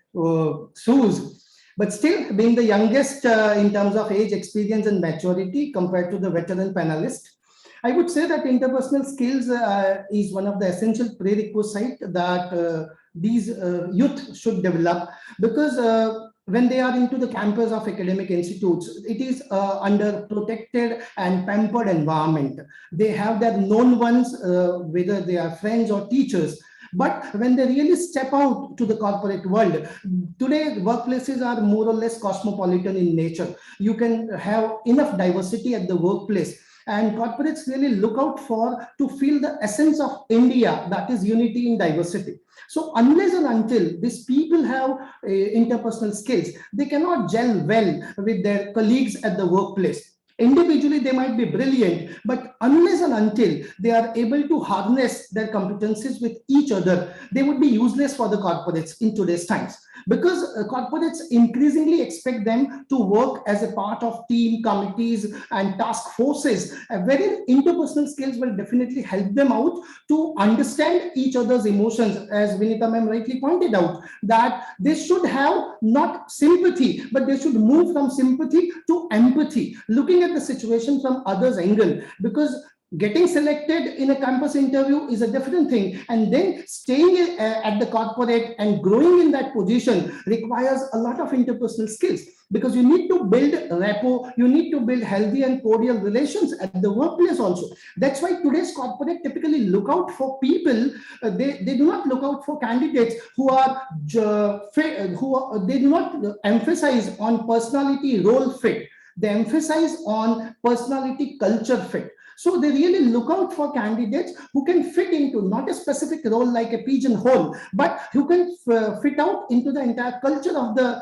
shoes. But still, being the youngest in terms of age, experience and maturity compared to the veteran panelist, I would say that interpersonal skills is one of the essential prerequisites that these youth should develop, because when they are into the campus of academic institutes, it is under protected and pampered environment. They have their known ones, whether they are friends or teachers. But when they really step out to the corporate world, today workplaces are more or less cosmopolitan in nature. You can have enough diversity at the workplace. And corporates really look out to feel the essence of India, that is unity in diversity. So unless and until these people have interpersonal skills, they cannot gel well with their colleagues at the workplace. Individually, they might be brilliant, but unless and until they are able to harness their competencies with each other, they would be useless for the corporates in today's times. Because corporates increasingly expect them to work as a part of team, committees, and task forces, wherein interpersonal skills will definitely help them out to understand each other's emotions. As Vinita ma'am rightly pointed out, that they should have not sympathy, but they should move from sympathy to empathy, looking at the situation from others' angle, because getting selected in a campus interview is a different thing, and then staying at the corporate and growing in that position requires a lot of interpersonal skills, because you need to build rapport, you need to build healthy and cordial relations at the workplace also. That's why today's corporate typically look out for people, they do not look out for candidates who are they do not emphasize on personality role fit, they emphasize on personality culture fit. So they really look out for candidates who can fit into not a specific role like a pigeonhole, but who can fit out into the entire culture of the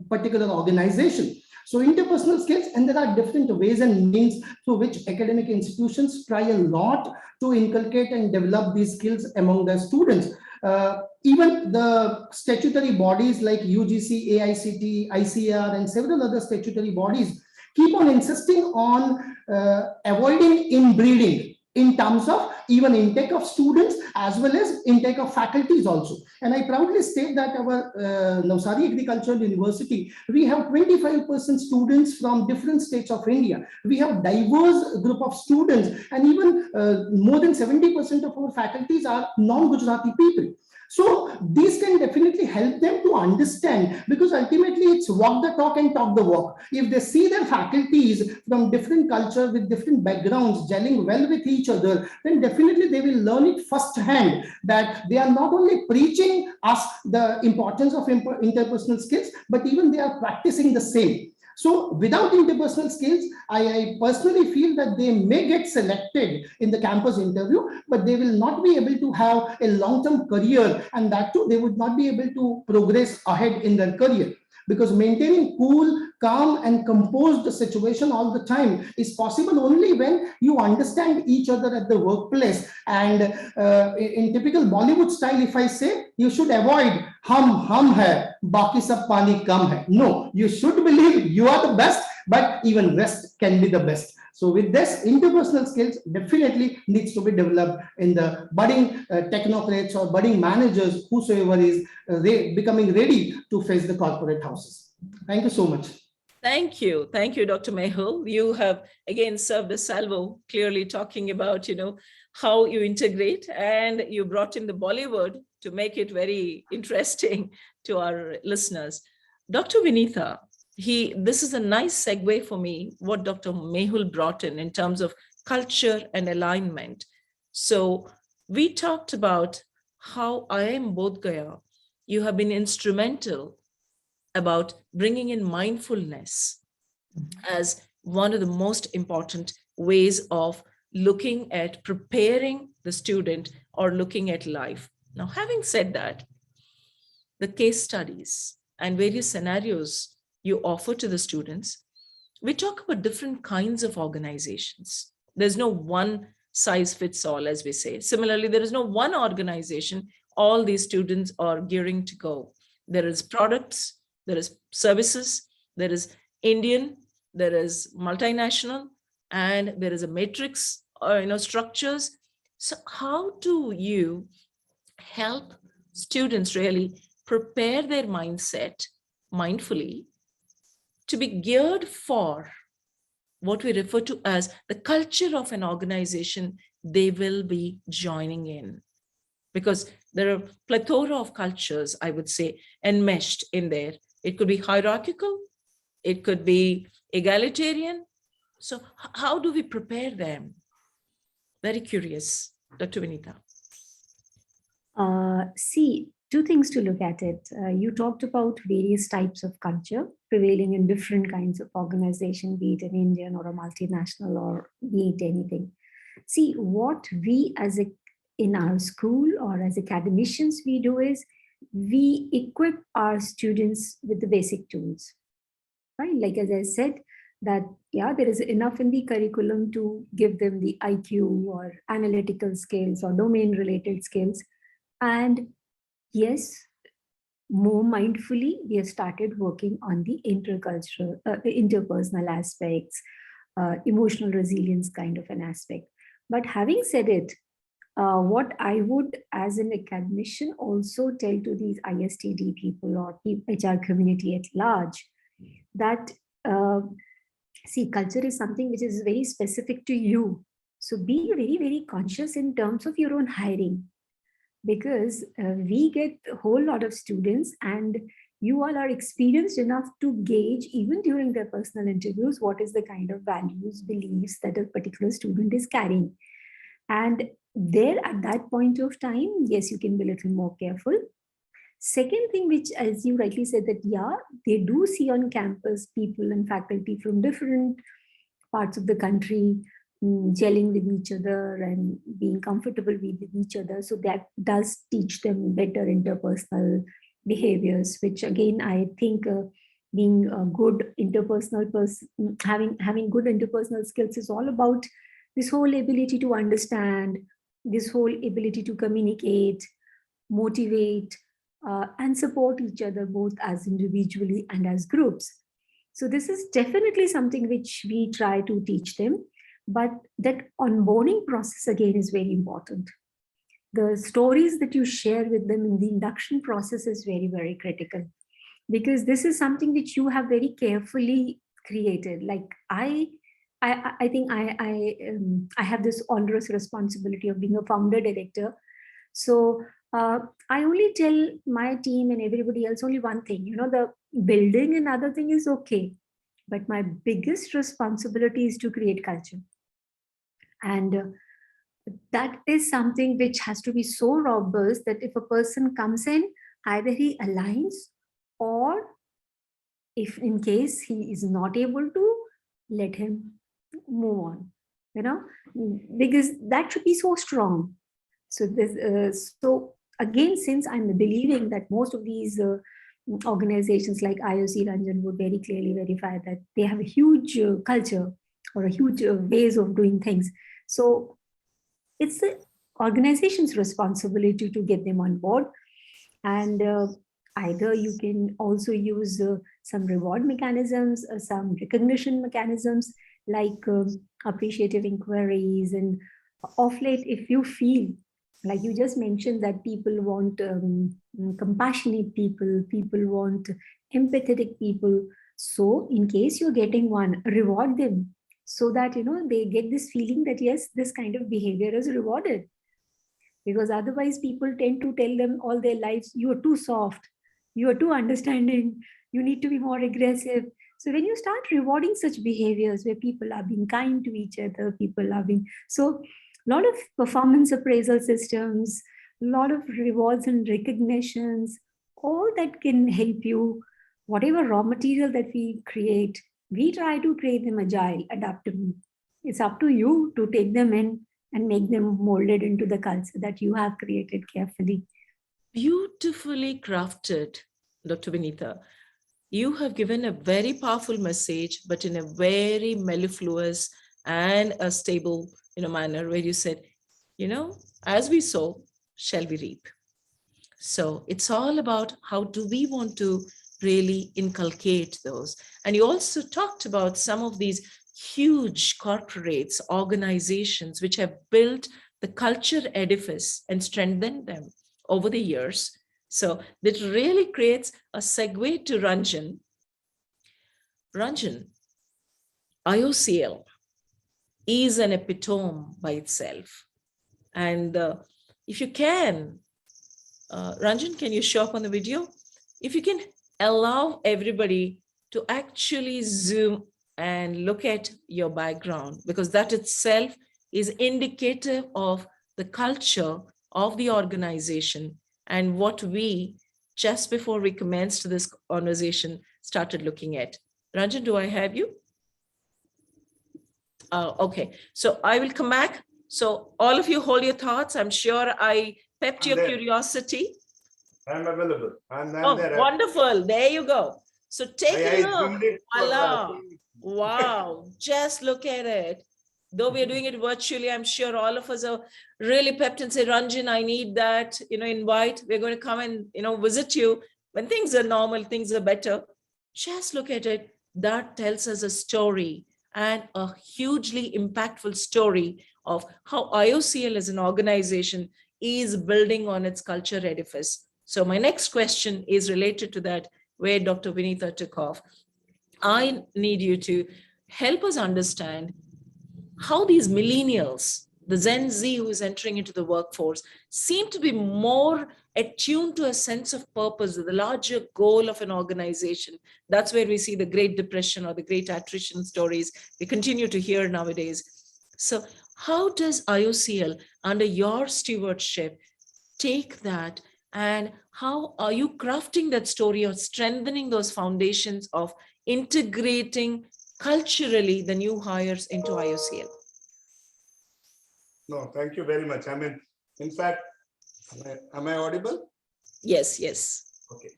particular organization. So interpersonal skills, and there are different ways and means through which academic institutions try a lot to inculcate and develop these skills among their students. Even the statutory bodies like UGC, AICTE, ICAR, and several other statutory bodies keep on insisting on avoiding inbreeding in terms of even intake of students as well as intake of faculties also. And I proudly state that our Navsari Agricultural University, we have 25% students from different states of India. We have diverse group of students, and even more than 70% of our faculties are non-Gujarati people. So these can definitely help them to understand, because ultimately it's walk the talk and talk the walk. If they see their faculties from different culture with different backgrounds gelling well with each other, then definitely they will learn it firsthand that they are not only preaching us the importance of interpersonal skills, but even they are practicing the same. So without interpersonal skills, I personally feel that they may get selected in the campus interview, but they will not be able to have a long-term career, and that too, they would not be able to progress ahead in their career. Because maintaining cool, calm, and composed situation all the time is possible only when you understand each other at the workplace. And in typical Bollywood style, if I say, you should avoid hum hai, baki sab pani kam hai. No, you should believe you are the best, but even rest can be the best. So with this, interpersonal skills definitely needs to be developed in the budding technocrats or budding managers, whosoever is becoming ready to face the corporate houses. Thank you so much. Thank you. Thank you, Dr. Mehul. You have again served a salvo, clearly talking about, how you integrate, and you brought in the Bollywood to make it very interesting to our listeners. Dr. Vinita, this is a nice segue for me, what Dr. Mehul brought in terms of culture and alignment. So we talked about how IIM Bodh Gaya, you have been instrumental about bringing in mindfulness as one of the most important ways of looking at preparing the student or looking at life. Now, having said that, the case studies and various scenarios you offer to the students, we talk about different kinds of organizations. There's no one size fits all, as we say. Similarly, there is no one organization all these students are gearing to go. There is products, there is services, there is Indian, there is multinational, and there is a matrix, structures. So how do you help students really prepare their mindset mindfully to be geared for what we refer to as the culture of an organization they will be joining in? Because there are plethora of cultures, I would say, enmeshed in there. It could be hierarchical, it could be egalitarian. So how do we prepare them? Very curious, Dr. Vinita. See, two things to look at it. You talked about various types of culture prevailing in different kinds of organization, be it an Indian or a multinational or be it anything. See, what we in our school or as academicians we do is we equip our students with the basic tools, right? Like as I said, that there is enough in the curriculum to give them the IQ or analytical skills or domain related skills. And yes, more mindfully, we have started working on the interpersonal aspects, emotional resilience kind of an aspect. But having said it, what I would, as an academician, also tell to these ISTD people or HR community at large, that see, culture is something which is very specific to you. So be very, very conscious in terms of your own hiring, because we get a whole lot of students and you all are experienced enough to gauge, even during their personal interviews, what is the kind of values, beliefs that a particular student is carrying. And there at that point of time, yes, you can be a little more careful. Second thing, which as you rightly said, that they do see on campus people and faculty from different parts of the country gelling with each other and being comfortable with each other. So that does teach them better interpersonal behaviors, which again, I think being a good interpersonal person, having good interpersonal skills is all about this whole ability to understand, this whole ability to communicate, motivate, and support each other, both as individually and as groups. So this is definitely something which we try to teach them, but that onboarding process again is very important. The stories that you share with them in the induction process is very, very critical, because this is something which you have very carefully created. Like I think I have this onerous responsibility of being a founder director. So I only tell my team and everybody else only one thing, the building and other thing is okay, but my biggest responsibility is to create culture. And that is something which has to be so robust that if a person comes in, either he aligns, or if in case he is not able to, let him move on, because that should be so strong. So this, so again, since I'm believing that most of these organizations like IOC, Ranjan would very clearly verify that they have a huge culture or a huge ways of doing things. So it's the organization's responsibility to get them on board. And Either you can also use some reward mechanisms, some recognition mechanisms like appreciative inquiries. And of late, if you feel like you just mentioned that people want compassionate people, people want empathetic people. So in case you're getting one, reward them so that, you know, they get this feeling that, yes, this kind of behavior is rewarded. Because otherwise people tend to tell them all their lives, you are too soft, you are too understanding, you need to be more aggressive. So when you start rewarding such behaviors where people are being kind to each other, people are being, so a lot of performance appraisal systems, a lot of rewards and recognitions, all that can help you. Whatever raw material that we create, we try to create them agile, adaptable. It's up to you to take them in and make them molded into the culture that you have created carefully. Beautifully crafted, Dr. Vinita. You have given a very powerful message, but in a very mellifluous and a stable, manner, where you said, as we sow, shall we reap. So it's all about how do we want to really inculcate those. And you also talked about some of these huge corporates, organizations, which have built the culture edifice and strengthened them over the years. So that really creates a segue to Ranjan. Ranjan, IOCL is an epitome by itself. And if you can, Ranjan, can you show up on the video? If you can allow everybody to actually zoom and look at your background, because that itself is indicative of the culture of the organization and what we, just before we commenced this conversation, started looking at. Ranjan, do I have you? Okay, so I will come back. So all of you hold your thoughts. I'm sure I pepped your curiosity. I'm available. I'm there. Wonderful. There you go. So take a look. Voila. Wow. Just look at it. Though we're doing it virtually, I'm sure all of us are really pepped and say, Ranjan, I need that, invite. We're going to come and, visit you. When things are normal, things are better. Just look at it. That tells us a story, and a hugely impactful story of how IOCL as an organization is building on its culture edifice. So my next question is related to that, where Dr. Vinita took off. I need you to help us understand how these millennials, the Gen Z who is entering into the workforce, seem to be more attuned to a sense of purpose, the larger goal of an organization. That's where we see the Great Depression or the Great Attrition stories we continue to hear nowadays. So how does IOCL, under your stewardship, take that, and how are you crafting that story of strengthening those foundations of integrating culturally the new hires into IOCL? No, thank you very much. I mean, in fact, am I audible? Yes, yes. Okay.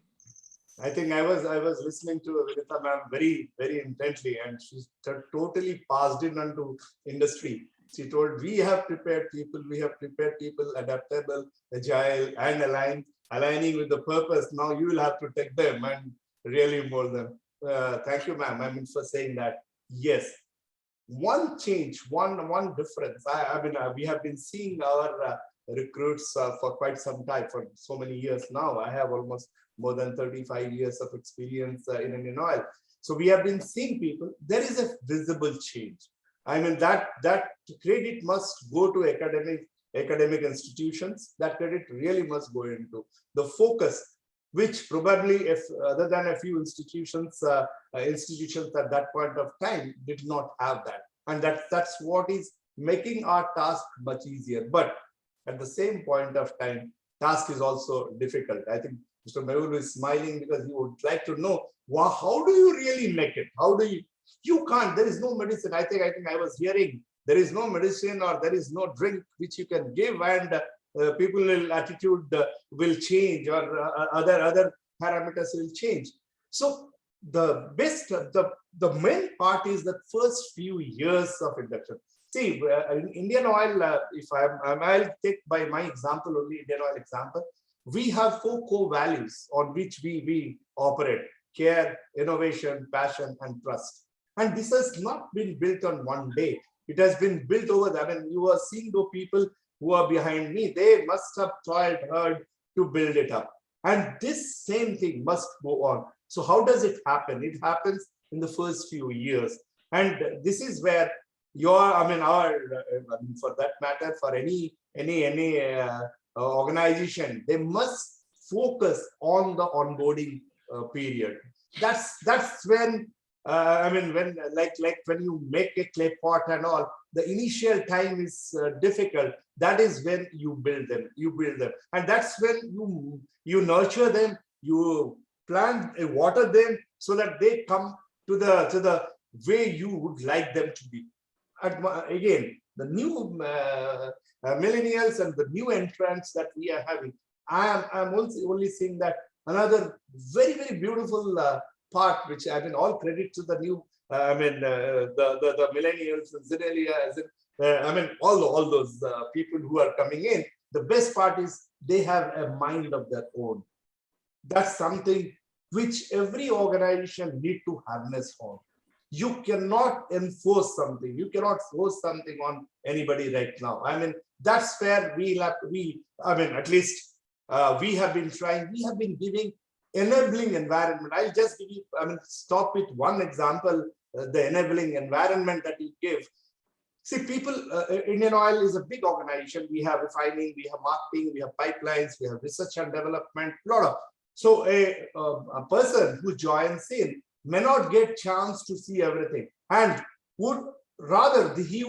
I think I was listening to Vinita ma'am very, very intently, and she's totally passed in onto industry. She told, we have prepared people, adaptable, agile, and aligning with the purpose. Now you will have to take them and really mold them. Thank you, ma'am. I mean, for saying that. Yes. One change, one difference. I mean, we have been seeing our recruits for quite some time, for so many years now. I have almost more than 35 years of experience in Indian Oil. So we have been seeing people. There is a visible change. I mean, that credit must go to academic institutions. That credit really must go into the focus, which probably, if other than a few institutions at that point of time did not have that. And that's what is making our task much easier. But at the same point of time, task is also difficult. I think Mr. Mehul is smiling because he would like to know, wow, how do you really make it? How do you can't, there is no medicine. I think I was hearing, there is no medicine or there is no drink which you can give and people's attitude will change, or other parameters will change. So the main part is the first few years of induction. See, in Indian Oil, if I'll take by my example only, Indian Oil example. we have 4 core values on which we operate: care, innovation, passion, and trust. And this has not been built on one day. It has been built over that. And you are seeing the people who are behind me, they must have toiled hard to build it up. And this same thing must go on. So how does it happen? It happens in the first few years. And this is where for that matter, for any organization, they must focus on the onboarding period. That's when when you make a clay pot and all, the initial time is difficult. That is when you build them. And that's when you nurture them, you plant, water them, so that they come to the way you would like them to be. And again, the new millennials and the new entrants that we are having, I'm only seeing that another very, very beautiful part, which all credit to the new, the millennials and Zennials, all those people who are coming in. The best part is they have a mind of their own. That's something which every organization need to harness on. You cannot enforce something. You cannot force something on anybody right now. That's where we have been trying. We have been giving enabling environment. I'll just give you, stop with one example, the enabling environment that you give. See, people, Indian Oil is a big organization. We have refining, we have marketing, we have pipelines, we have research and development, So a person who joins in may not get chance to see everything, and would rather he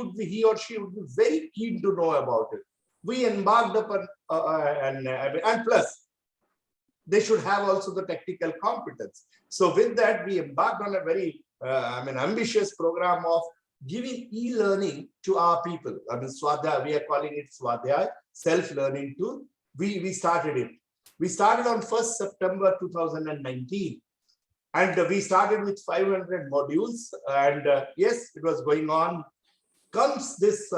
or she would be very keen to know about it. We embarked upon and plus they should have also the technical competence. So with that, we embarked on a very ambitious program of giving e-learning to our people. Swadhyaya, we are calling it Swadhyaya, self-learning tool. We started it. We started on 1st September 2019. And we started with 500 modules. And yes, it was going on. Comes this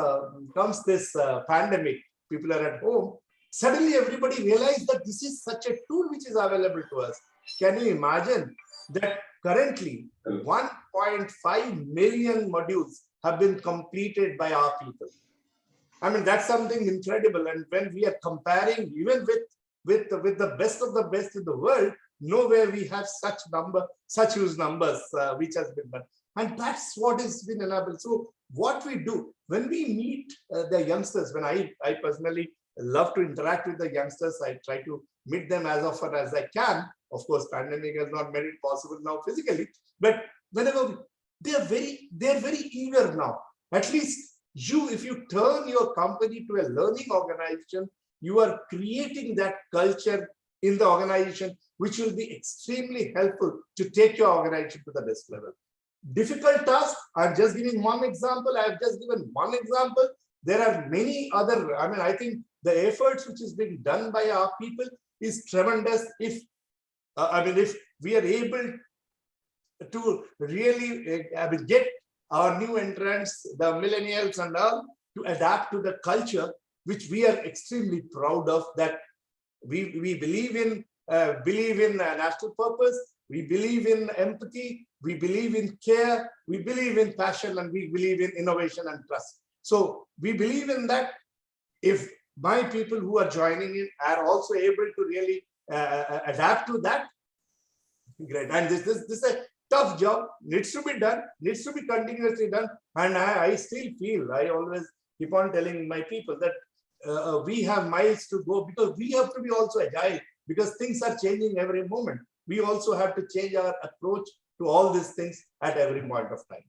pandemic, people are at home. Suddenly everybody realized that this is such a tool which is available to us. Can you imagine that currently 1.5 million modules have been completed by our people? That's something incredible. And when we are comparing even with the best of the best in the world, nowhere we have such huge numbers which has been done. And that's what has been enabled. So what we do when we meet the youngsters, when I personally love to interact with the youngsters, I try to meet them as often as I can. Of course, pandemic has not made it possible now physically, but whenever they're very eager now. At least if you turn your company to a learning organization, you are creating that culture in the organization, which will be extremely helpful to take your organization to the next level. Difficult task, I'm just giving one example. I have just given one example. There are many other, I think the efforts which is being done by our people is tremendous. If we are able to really get our new entrants, the millennials and all, to adapt to the culture, which we are extremely proud of, that we believe in national purpose, we believe in empathy, we believe in care, we believe in passion, and we believe in innovation and trust. So we believe in that. If my people who are joining in are also able to really adapt to that, great. And this is a tough job, needs to be done, needs to be continuously done. And I still feel, I always keep on telling my people that we have miles to go, because we have to be also agile, because things are changing every moment. We also have to change our approach to all these things at every point of time.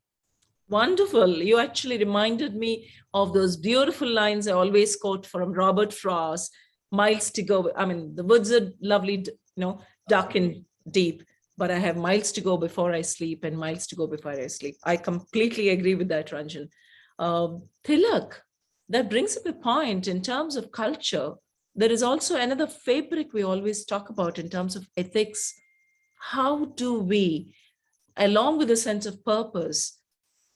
Wonderful. You actually reminded me of those beautiful lines I always quote from Robert Frost, miles to go. The woods are lovely, dark and deep, but I have miles to go before I sleep and miles to go before I sleep. I completely agree with that, Ranjan. Thilak, that brings up a point in terms of culture. There is also another fabric we always talk about in terms of ethics. How do we, along with a sense of purpose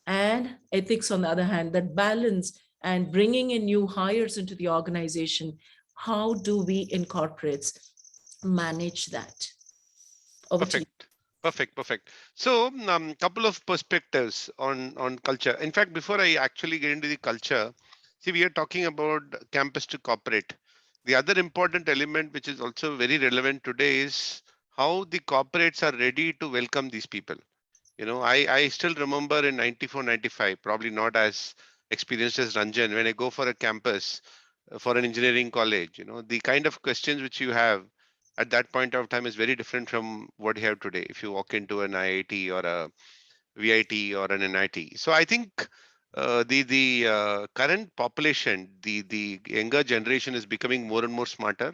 and ethics on the other hand, that balance and bringing in new hires into the organization, How do we in corporates manage that? Over to you. Perfect. So, couple of perspectives on culture. In fact, before I actually get into the culture, see, we are talking about campus to corporate. The other important element, which is also very relevant today, is how the corporates are ready to welcome these people. You know, I still remember in 94, 95, probably not as experienced as Ranjan, when I go for a campus for an engineering college, you know, the kind of questions which you have at that point of time is very different from what you have today. If you walk into an IIT or a VIT or an NIT. So I think the current population, the younger generation is becoming more and more smarter.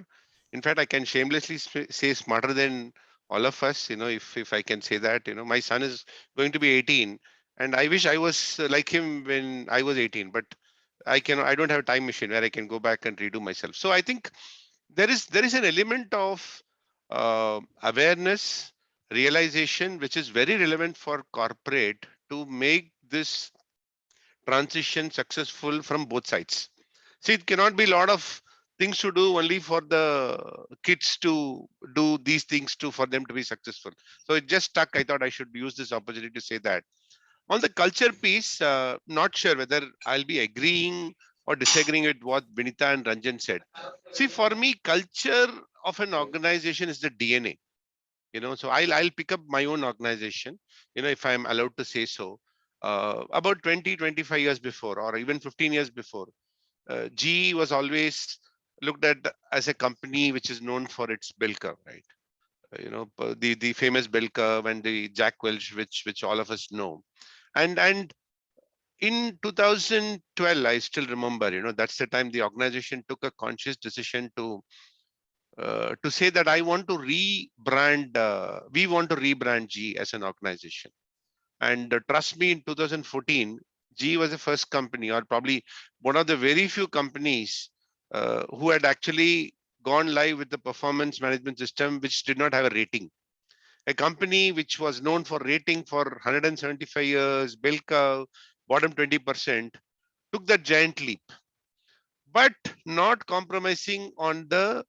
In fact, I can shamelessly say smarter than all of us. You know, if I can say that. You know, my son is going to be 18, and I wish I was like him when I was 18. But I don't have a time machine where I can go back and redo myself. So I think there is an element of awareness, realization, which is very relevant for corporate to make this transition successful from both sides. See, it cannot be a lot of things to do only for the kids to do these things to for them to be successful. So it just stuck. I thought I should use this opportunity to say that. On the culture piece, not sure whether I'll be agreeing or disagreeing with what Vinita and Ranjan said. See, for me, culture of an organization is the DNA. You know, so I'll pick up my own organization, you know, if I'm allowed to say so. About 20, 25 years before, or even 15 years before, GE was always looked at as a company which is known for its bell curve, right? The famous bell curve and the Jack Welch, which all of us know. And in 2012, I still remember, you know, that's the time the organization took a conscious decision to say that I want to rebrand, we want to rebrand G as an organization. And trust me, in 2014, G was the first company, or probably one of the very few companies who had actually gone live with the performance management system, which did not have a rating. A company which was known for rating for 175 years, bell curve, bottom 20%, took that giant leap, but not compromising on the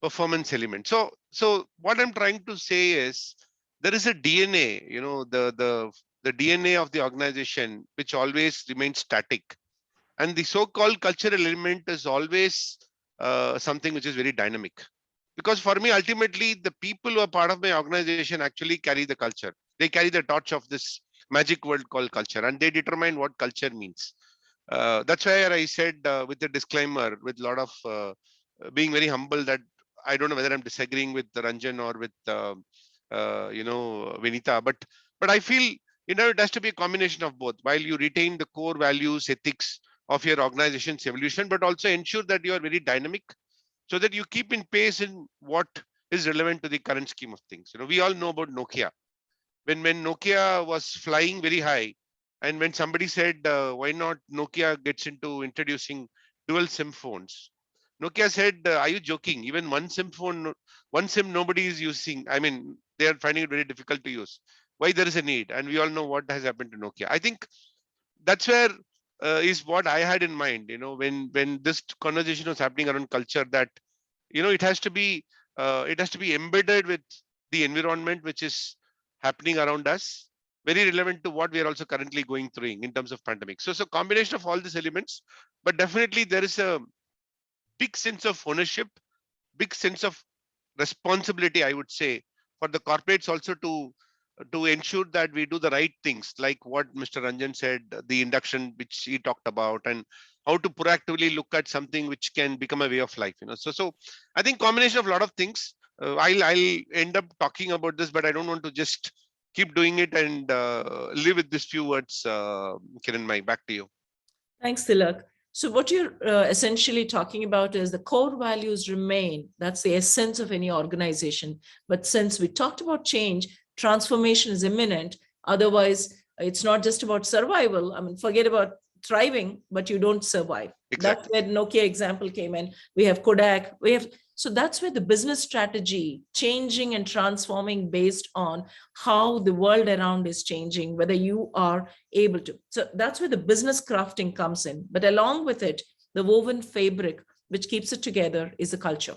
performance element. So what I'm trying to say is there is a DNA, you know, the DNA of the organization, which always remains static. And the so-called cultural element is always something which is very dynamic. Because for me, ultimately, the people who are part of my organization actually carry the culture. They carry the torch of this magic word called culture, and they determine what culture means. That's why I said with the disclaimer, with a lot of being very humble, that I don't know whether I'm disagreeing with Ranjan or with Vinita, but I feel, you know, it has to be a combination of both. While you retain the core values, ethics of your organization's evolution, but also ensure that you are very dynamic, so that you keep in pace in what is relevant to the current scheme of things. You know, we all know about Nokia. When Nokia was flying very high, and when somebody said, why not Nokia gets into introducing dual SIM phones, Nokia said, are you joking? Even one SIM phone, one SIM nobody is using. I mean, they are finding it very difficult to use. Why there is a need? And we all know what has happened to Nokia. I think that's where is what I had in mind, you know, when this conversation was happening around culture, that, you know, it has to be embedded with the environment which is happening around us, very relevant to what we are also currently going through in terms of pandemic. So combination of all these elements, but definitely there is a big sense of ownership, big sense of responsibility, I would say, for the corporates also to ensure that we do the right things, like what Mr. Ranjan said, the induction which he talked about, and how to proactively look at something which can become a way of life. You know, so I think combination of a lot of things. I'll end up talking about this, but I don't want to just keep doing it and live with these few words. Kiranmai, back to you. Thanks, Thilak. So what you're essentially talking about is the core values remain. That's the essence of any organization. But since we talked about change, transformation is imminent. Otherwise, it's not just about survival. I mean, forget about thriving, but you don't survive. Exactly. That's where Nokia example came in. We have Kodak. So that's where the business strategy changing and transforming based on how the world around is changing, whether you are able to. So that's where the business crafting comes in. But along with it, the woven fabric which keeps it together is the culture.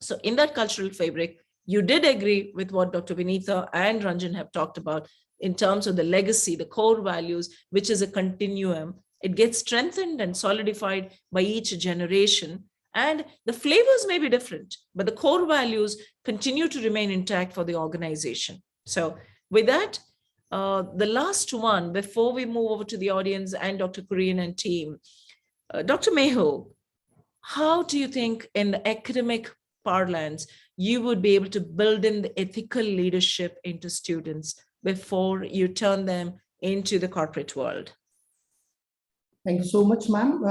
So in that cultural fabric, you did agree with what Dr. Vinita and Ranjan have talked about in terms of the legacy, the core values, which is a continuum. It gets strengthened and solidified by each generation. And the flavors may be different, but the core values continue to remain intact for the organization. So with that, the last one, before we move over to the audience and Dr. KURIEN and team, Dr. Mehul, how do you think in the academic parlance, you would be able to build in the ethical leadership into students before you turn them into the corporate world? Thank you so much, ma'am.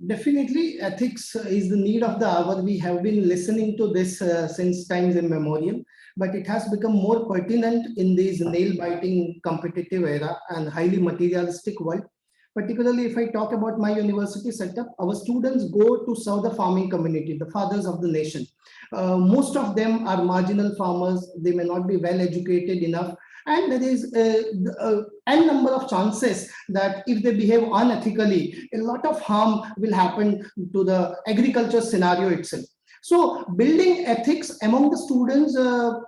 Definitely, ethics is the need of the hour. We have been listening to this since times immemorial, but it has become more pertinent in this nail-biting competitive era and highly materialistic world. Particularly, if I talk about my university setup, our students go to serve the farming community, the fathers of the nation. Most of them are marginal farmers. They may not be well educated enough. And there is n number of chances that if they behave unethically, a lot of harm will happen to the agriculture scenario itself. So building ethics among the students,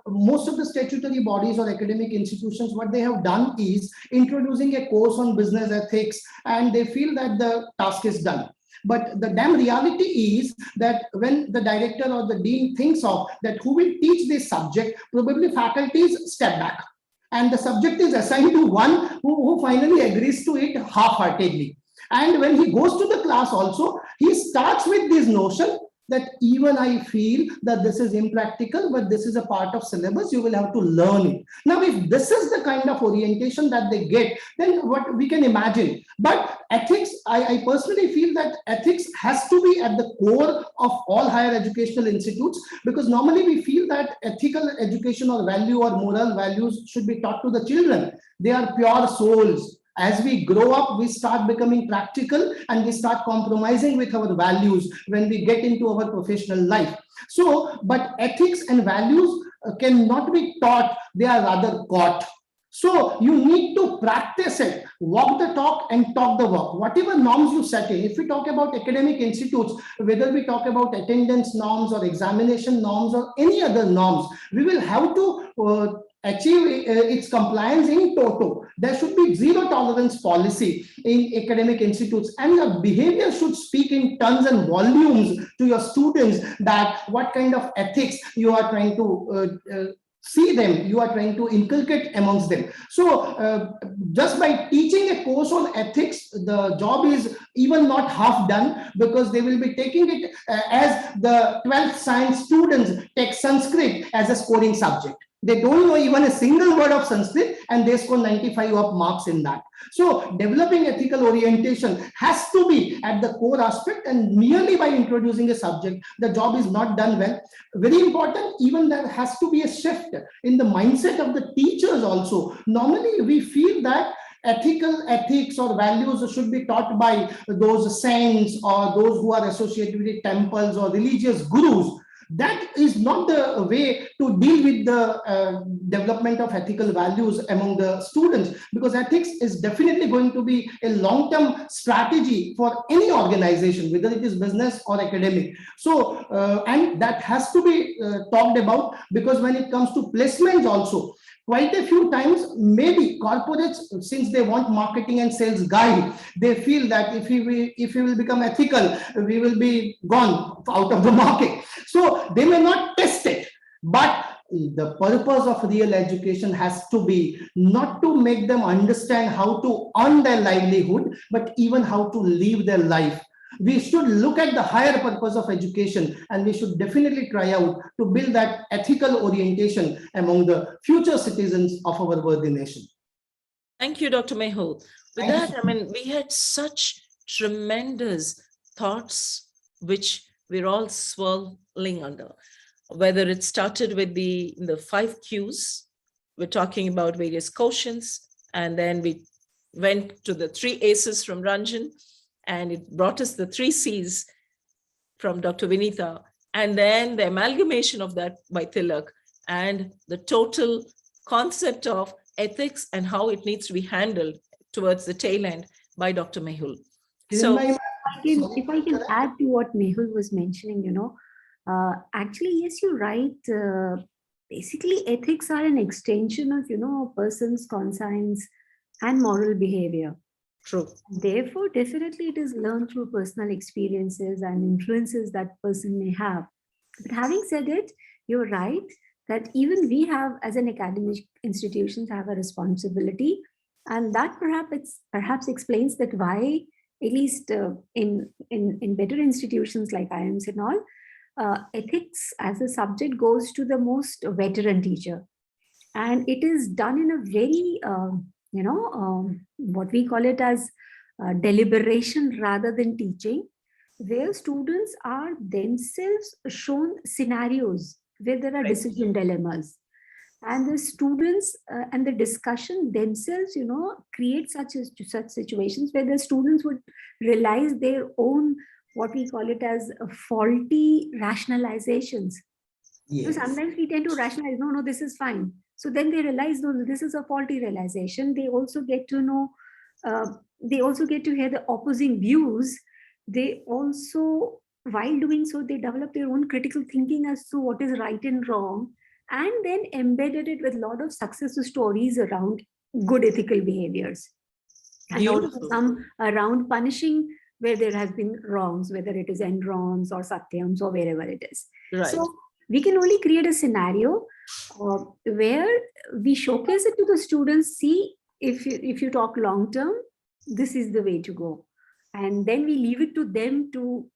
most of the statutory bodies or academic institutions, what they have done is introducing a course on business ethics, and they feel that the task is done. But the damn reality is that when the director or the dean thinks of that who will teach this subject, probably faculties step back. And the subject is assigned to one who finally agrees to it half-heartedly. And when he goes to the class also, he starts with this notion that even I feel that this is impractical, but this is a part of syllabus, you will have to learn it. Now, if this is the kind of orientation that they get, then what we can imagine. But ethics, I personally feel that ethics has to be at the core of all higher educational institutes, because normally we feel that ethical education or value or moral values should be taught to the children. They are pure souls. As we grow up, we start becoming practical and we start compromising with our values when we get into our professional life. So, but ethics and values cannot be taught, they are rather caught. So you need to practice it, walk the talk and talk the walk. Whatever norms you set in, if we talk about academic institutes, whether we talk about attendance norms or examination norms or any other norms, we will have to achieve its compliance in toto. There should be zero tolerance policy in academic institutes, and your behavior should speak in tons and volumes to your students that what kind of ethics you are trying to see them, you are trying to inculcate amongst them. So just by teaching a course on ethics, the job is even not half done, because they will be taking it as the 12th science students take Sanskrit as a scoring subject. They don't know even a single word of Sanskrit and they score 95 of marks in that. So developing ethical orientation has to be at the core aspect, and merely by introducing a subject, the job is not done well. Very important, even there has to be a shift in the mindset of the teachers also. Normally we feel that ethics or values should be taught by those saints or those who are associated with temples or religious gurus. That is not the way to deal with the development of ethical values among the students, because ethics is definitely going to be a long-term strategy for any organization, whether it is business or academic. So, and that has to be talked about, because when it comes to placements also, quite a few times, maybe corporates, since they want marketing and sales guy, they feel that if we will become ethical, we will be gone out of the market. So they may not test it, but the purpose of real education has to be not to make them understand how to earn their livelihood, but even how to live their life. We should look at the higher purpose of education, and we should definitely try out to build that ethical orientation among the future citizens of our worthy nation. Thank you, Dr. Mehul. With that, I mean, we had such tremendous thoughts, which we're all swirling under. Whether it started with the 5 Qs, we're talking about various quotients, and then we went to the 3 Aces from Ranjan, and it brought us the 3 Cs from Dr. Vinita, and then the amalgamation of that by Thilak, and the total concept of ethics and how it needs to be handled towards the tail end by Dr. Mehul. So, if I can add to what Mehul was mentioning, actually, yes, you're right. Basically, ethics are an extension of, a person's conscience and moral behavior. True. Therefore, definitely it is learned through personal experiences and influences that person may have. But having said it, you're right that even we have, as an academic institutions, have a responsibility, and that perhaps explains that why, at least in better institutions like IIMs and all, ethics as a subject goes to the most veteran teacher, and it is done in a very what we call it as deliberation rather than teaching, where students are themselves shown scenarios where there are decision dilemmas, and the students and the discussion themselves create such situations where the students would realize their own, what we call it as, faulty rationalizations. So sometimes we tend to rationalize, no, this is fine. So then they realize, no, this is a faulty realization. They also get to know, they also get to hear the opposing views. They also, while doing so, they develop their own critical thinking as to what is right and wrong, and then embedded it with a lot of success stories around good ethical behaviors. And Beautiful. also some around punishing where there has been wrongs, whether it is enrons or satyams or wherever it is. Right. So we can only create a scenario where we showcase it to the students. See, if you talk long term, this is the way to go, and then we leave it to them to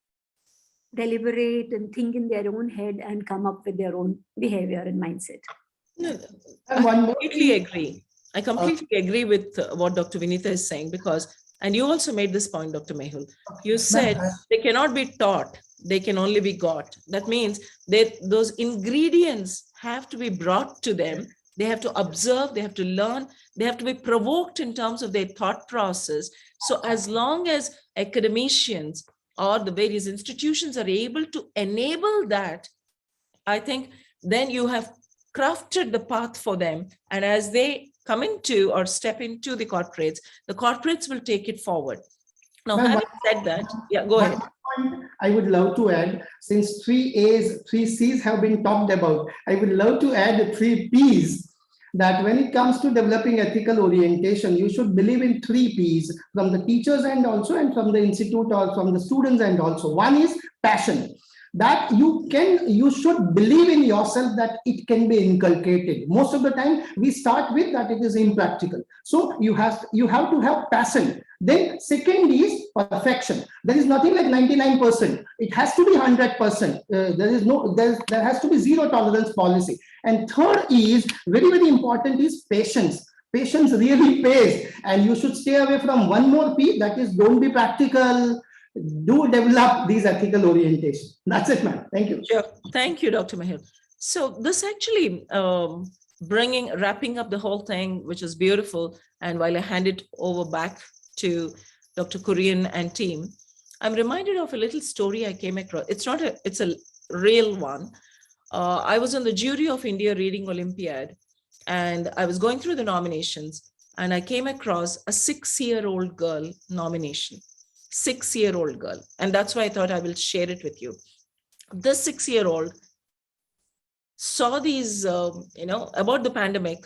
deliberate and think in their own head and come up with their own behavior and mindset. No, And one I more completely thing- agree. I completely agree with what Dr. Vinita is saying, because, and you also made this point, Dr. Mehul. You said they cannot be taught, they can only be got. That means that those ingredients have to be brought to them. They have to observe, they have to learn, they have to be provoked in terms of their thought process. So as long as academicians or the various institutions are able to enable that, I think then you have crafted the path for them. And as they come into or step into the corporates will take it forward. Now, Ma'am, having said that, yeah, go ahead. one point I would love to add, since 3 A's, 3 C's have been talked about, I would love to add 3 P's. That when it comes to developing ethical orientation, you should believe in 3 P's from the teachers end also, and from the institute or from the students end also. One is passion. That you should believe in yourself that it can be inculcated. Most of the time we start with that it is impractical. So you have to have passion. Then second is perfection. There is nothing like 99%. It has to be 100%. There has to be zero tolerance policy. And third is very, very important is patience. Patience really pays, and you should stay away from one more P, that is don't be practical. Do develop these ethical orientation. That's it, man. Thank you. Sure. Thank you, Dr. Mehul. So this actually wrapping up the whole thing, which is beautiful. And while I hand it over back to Dr. KURIEN and team, I'm reminded of a little story I came across. It's a real one. I was on the jury of India Reading Olympiad, and I was going through the nominations, and I came across a 6-year-old girl nomination. 6-year-old girl. And that's why I thought I will share it with you. This 6-year-old saw these, about the pandemic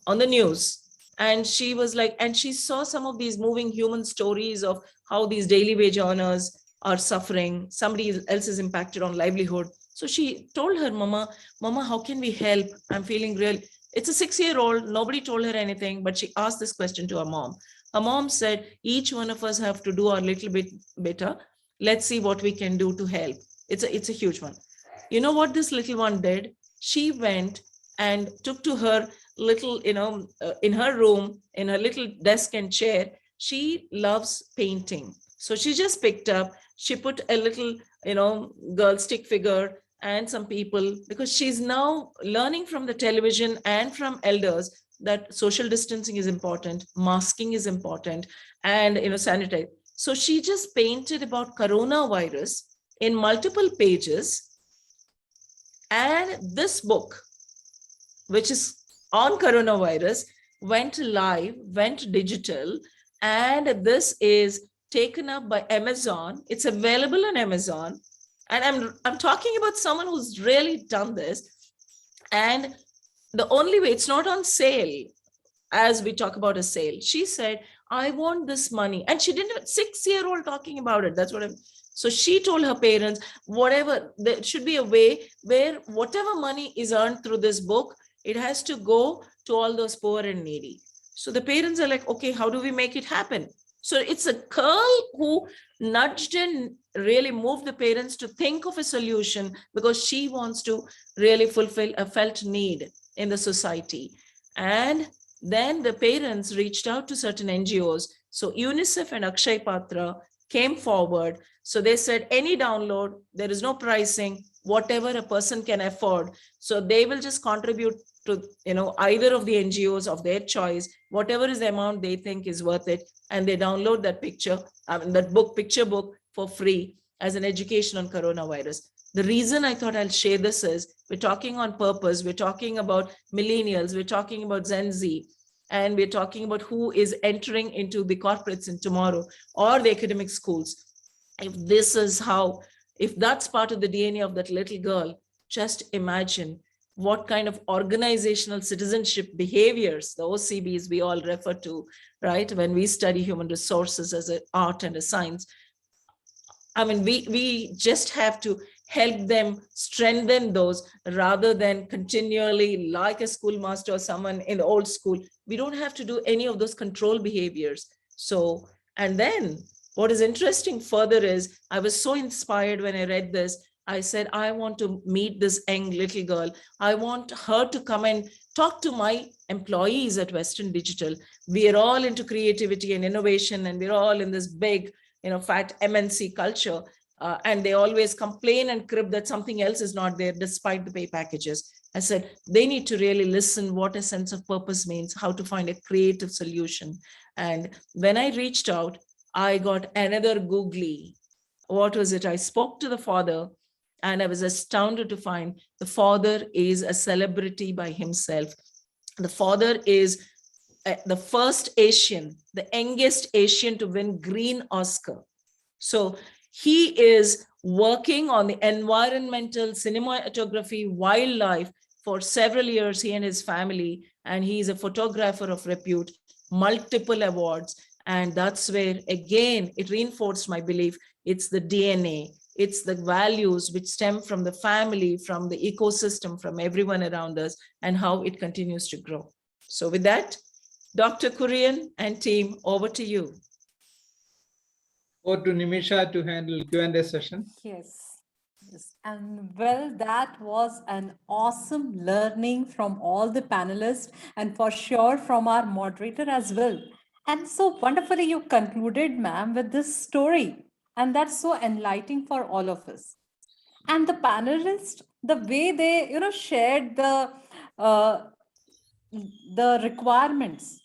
on the news. And she was like, and she saw some of these moving human stories of how these daily wage earners are suffering. Somebody else is impacted on livelihood. So she told her, Mama, how can we help? I'm feeling real. It's a 6-year-old. Nobody told her anything, but she asked this question to her mom. Her mom said, each one of us have to do our little bit better. Let's see what we can do to help. It's a huge one. You know what this little one did? She went and took to her little, in her room, in her little desk and chair. She loves painting. So she just picked up, she put a little, girl stick figure and some people, because she's now learning from the television and from elders that social distancing is important, masking is important, and sanitize. So she just painted about coronavirus in multiple pages. And this book, which is on coronavirus, went live, went digital. And this is taken up by Amazon. It's available on Amazon. And I'm talking about someone who's really done this. And the only way, it's not on sale as we talk about a sale. She said, I want this money. And she didn't, 6-year-old talking about it. That's what I'm. So she told her parents, whatever, there should be a way where whatever money is earned through this book, it has to go to all those poor and needy. So the parents are like, okay, how do we make it happen? So it's a girl who nudged and really moved the parents to think of a solution because she wants to really fulfill a felt need in the society. And then the parents reached out to certain NGOs. So UNICEF and Akshay Patra came forward. So they said, any download, there is no pricing, whatever a person can afford. So they will just contribute to, either of the NGOs of their choice, whatever is the amount they think is worth it. And they download that picture book for free as an education on coronavirus. The reason I thought I'll share this is we're talking on purpose. We're talking about millennials. We're talking about Gen Z. And we're talking about who is entering into the corporates in tomorrow or the academic schools. If that's part of the DNA of that little girl, just imagine what kind of organizational citizenship behaviors, the OCBs we all refer to, right? When we study human resources as an art and a science. I mean, we just have to help them strengthen those rather than continually, like a schoolmaster or someone in the old school. We don't have to do any of those control behaviors. So, and then what is interesting further is I was so inspired when I read this. I said, I want to meet this young little girl. I want her to come and talk to my employees at Western Digital. We are all into creativity and innovation, and we're all in this big, fat MNC culture. And they always complain and crib that something else is not there despite the pay packages. I said, they need to really listen what a sense of purpose means, how to find a creative solution. And when I reached out, I got another googly. What was it? I spoke to the father, and I was astounded to find the father is a celebrity by himself. The father is the first Asian, the youngest Asian to win Green Oscar. So he is working on the environmental cinematography, wildlife for several years, he and his family, and he's a photographer of repute, multiple awards. And that's where, again, it reinforced my belief. It's the DNA. It's the values which stem from the family, from the ecosystem, from everyone around us, and how it continues to grow. So with that, Dr. KURIEN and team, over to you. Over to Nimiisha to handle Q&A session. Yes. And well, that was an awesome learning from all the panelists and for sure from our moderator as well. And so wonderfully you concluded, ma'am, with this story. And that's so enlightening for all of us. And the panelists, the way they, shared the requirements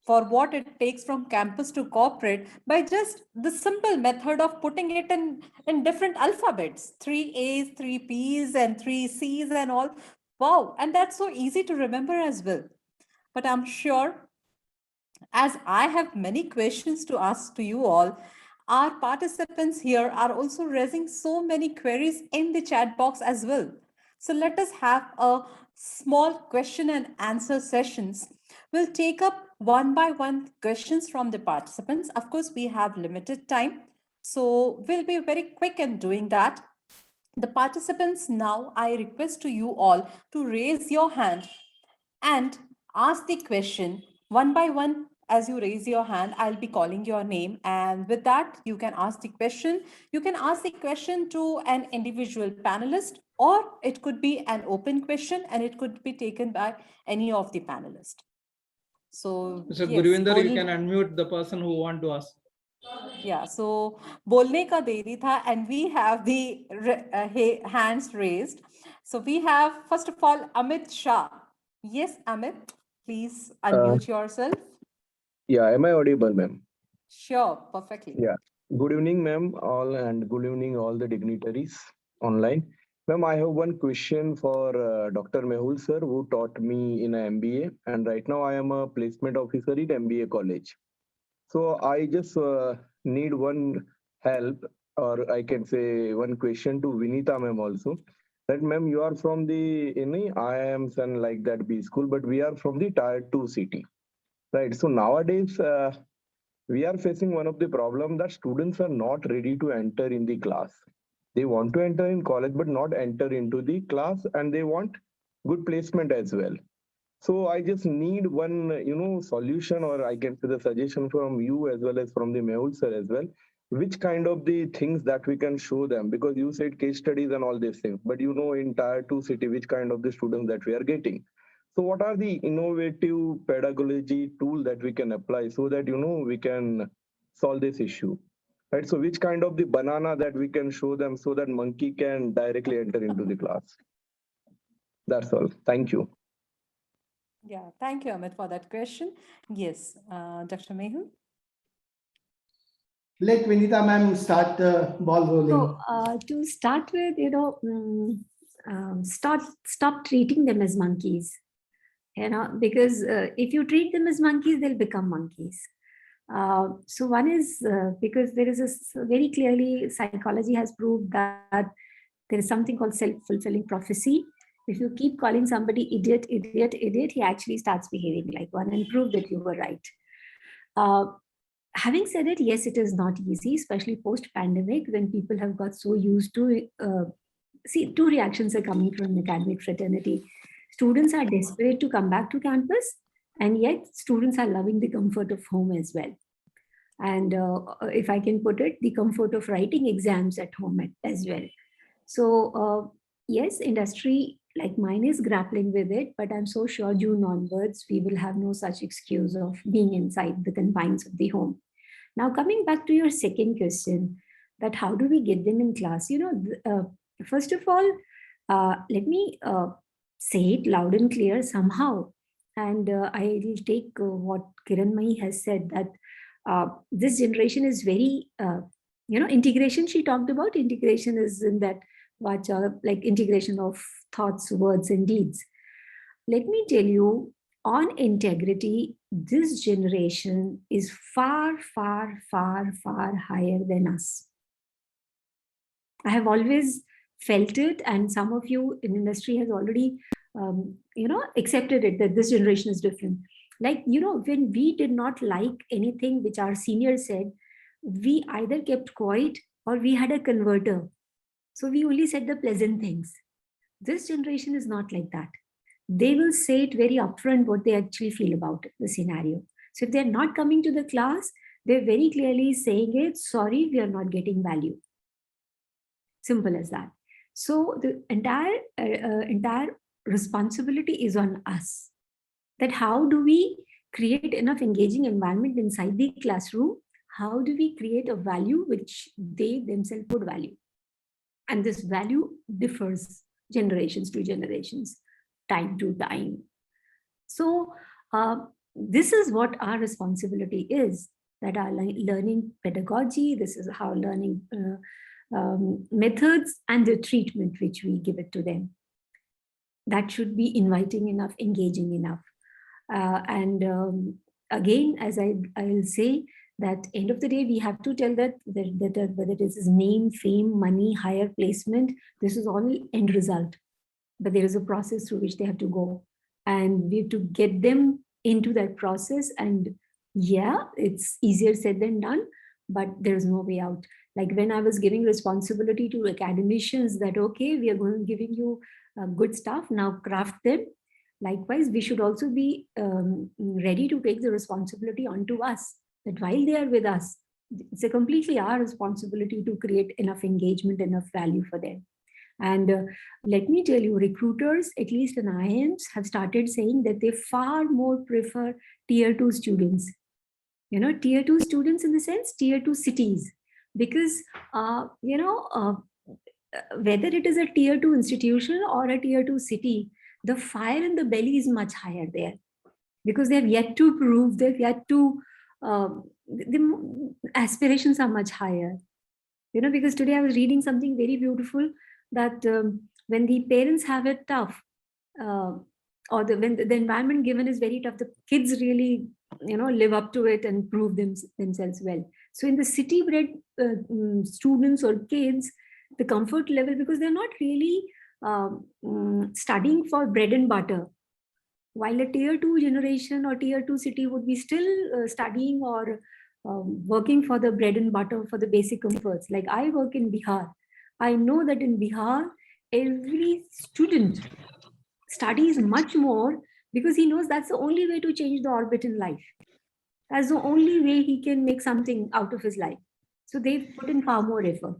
for what it takes from campus to corporate by just the simple method of putting it in different alphabets, 3 A's, 3 P's, and 3 C's and all. Wow. And that's so easy to remember as well. But I'm sure, as I have many questions to ask to you all, our participants here are also raising so many queries in the chat box as well. So let us have a small question and answer sessions. We'll take up one by one questions from the participants. Of course, we have limited time, so we'll be very quick in doing that. The participants now, I request to you all to raise your hand and ask the question one by one. As you raise your hand, I'll be calling your name. And with that, you can ask the question. You can ask the question to an individual panelist, or it could be an open question and it could be taken by any of the panelists. So, So yes, Govinda, you can unmute the person who want to ask. Yeah, so bolne ka deri tha, and we have the hands raised. So we have, first of all, Amit Shah. Yes, Amit, please unmute yourself. Yeah, am I audible, ma'am? Sure, perfectly. Yeah. Good evening, ma'am, all, and good evening, all the dignitaries online. Ma'am, I have one question for Dr. Mehul, sir, who taught me in a MBA, and right now I am a placement officer in MBA college. So I just need one help, or I can say one question to Vinita ma'am also. That ma'am, you are from the IIMs and like that B school, but we are from the tier 2 city, right? So nowadays we are facing one of the problem that students are not ready to enter in the class. They want to enter in college, but not enter into the class, and they want good placement as well. So I just need one, solution, or I can say the suggestion from you as well as from the Mehul sir as well. Which kind of the things that we can show them, because you said case studies and all these things, but in tier 2 city, which kind of the students that we are getting. So what are the innovative pedagogy tool that we can apply so that, we can solve this issue, right? So which kind of the banana that we can show them so that monkey can directly enter into the class? That's all. Thank you. Yeah, thank you, Amit, for that question. Yes, Dr. Mehul. Let Vinita ma'am start the ball rolling. So to start with, stop treating them as monkeys. Because if you treat them as monkeys, they'll become monkeys. So one is because there is a very clearly psychology has proved that there is something called self-fulfilling prophecy. If you keep calling somebody idiot, idiot, idiot, he actually starts behaving like one, and prove that you were right. Having said it, yes, it is not easy, especially post-pandemic, when people have got so used to, see, two reactions are coming from academic fraternity. Students are desperate to come back to campus, and yet students are loving the comfort of home as well. And if I can put it, the comfort of writing exams at home as well. So yes, industry like mine is grappling with it, but I'm so sure June onwards, we will have no such excuse of being inside the confines of the home. Now, coming back to your second question, that how do we get them in class? First of all, let me say it loud and clear somehow. And I will take what Kiranmai has said, that this generation is very, integration she talked about. Integration is in that vacha, like integration of thoughts, words, and deeds. Let me tell you, on integrity, this generation is far, far, far, far higher than us. I have always felt it, and some of you in industry has already, accepted it, that this generation is different. Like, when we did not like anything which our seniors said, we either kept quiet or we had a converter. So we only said the pleasant things. This generation is not like that. They will say it very upfront what they actually feel about the scenario. So if they're not coming to the class, they're very clearly saying it, sorry, we are not getting value. Simple as that. So the entire responsibility is on us. That how do we create enough engaging environment inside the classroom? How do we create a value which they themselves would value? And this value differs generations to generations, time to time. So this is what our responsibility is, that our learning pedagogy, this is how learning methods and the treatment which we give it to them. That should be inviting enough, engaging enough. Again, as I'll say, that end of the day, we have to tell that whether it is name, fame, money, higher placement, this is all end result. But there is a process through which they have to go. And we have to get them into that process. And yeah, it's easier said than done, but there's no way out. Like when I was giving responsibility to academicians that, okay, we are going to giving you good stuff, now craft them. Likewise, we should also be ready to take the responsibility onto us, that while they are with us, it's a completely our responsibility to create enough engagement, enough value for them. And let me tell you, recruiters, at least in IIMs, have started saying that they far more prefer tier 2 students. Tier 2 students in the sense, tier 2 cities. Because, whether it is a tier 2 institution or a tier 2 city, the fire in the belly is much higher there. Because they have yet to prove, they've yet to, the aspirations are much higher. Because today I was reading something very beautiful, that when the parents have it tough, or when the environment given is very tough, the kids really live up to it and prove themselves well. So in the city bred students or kids, the comfort level, because they're not really studying for bread and butter, while a tier 2 generation or tier 2 city would be still studying or working for the bread and butter, for the basic comforts. Like I work in Bihar. I know that in Bihar, every student studies much more because he knows that's the only way to change the orbit in life. That's the only way he can make something out of his life. So they've put in far more effort.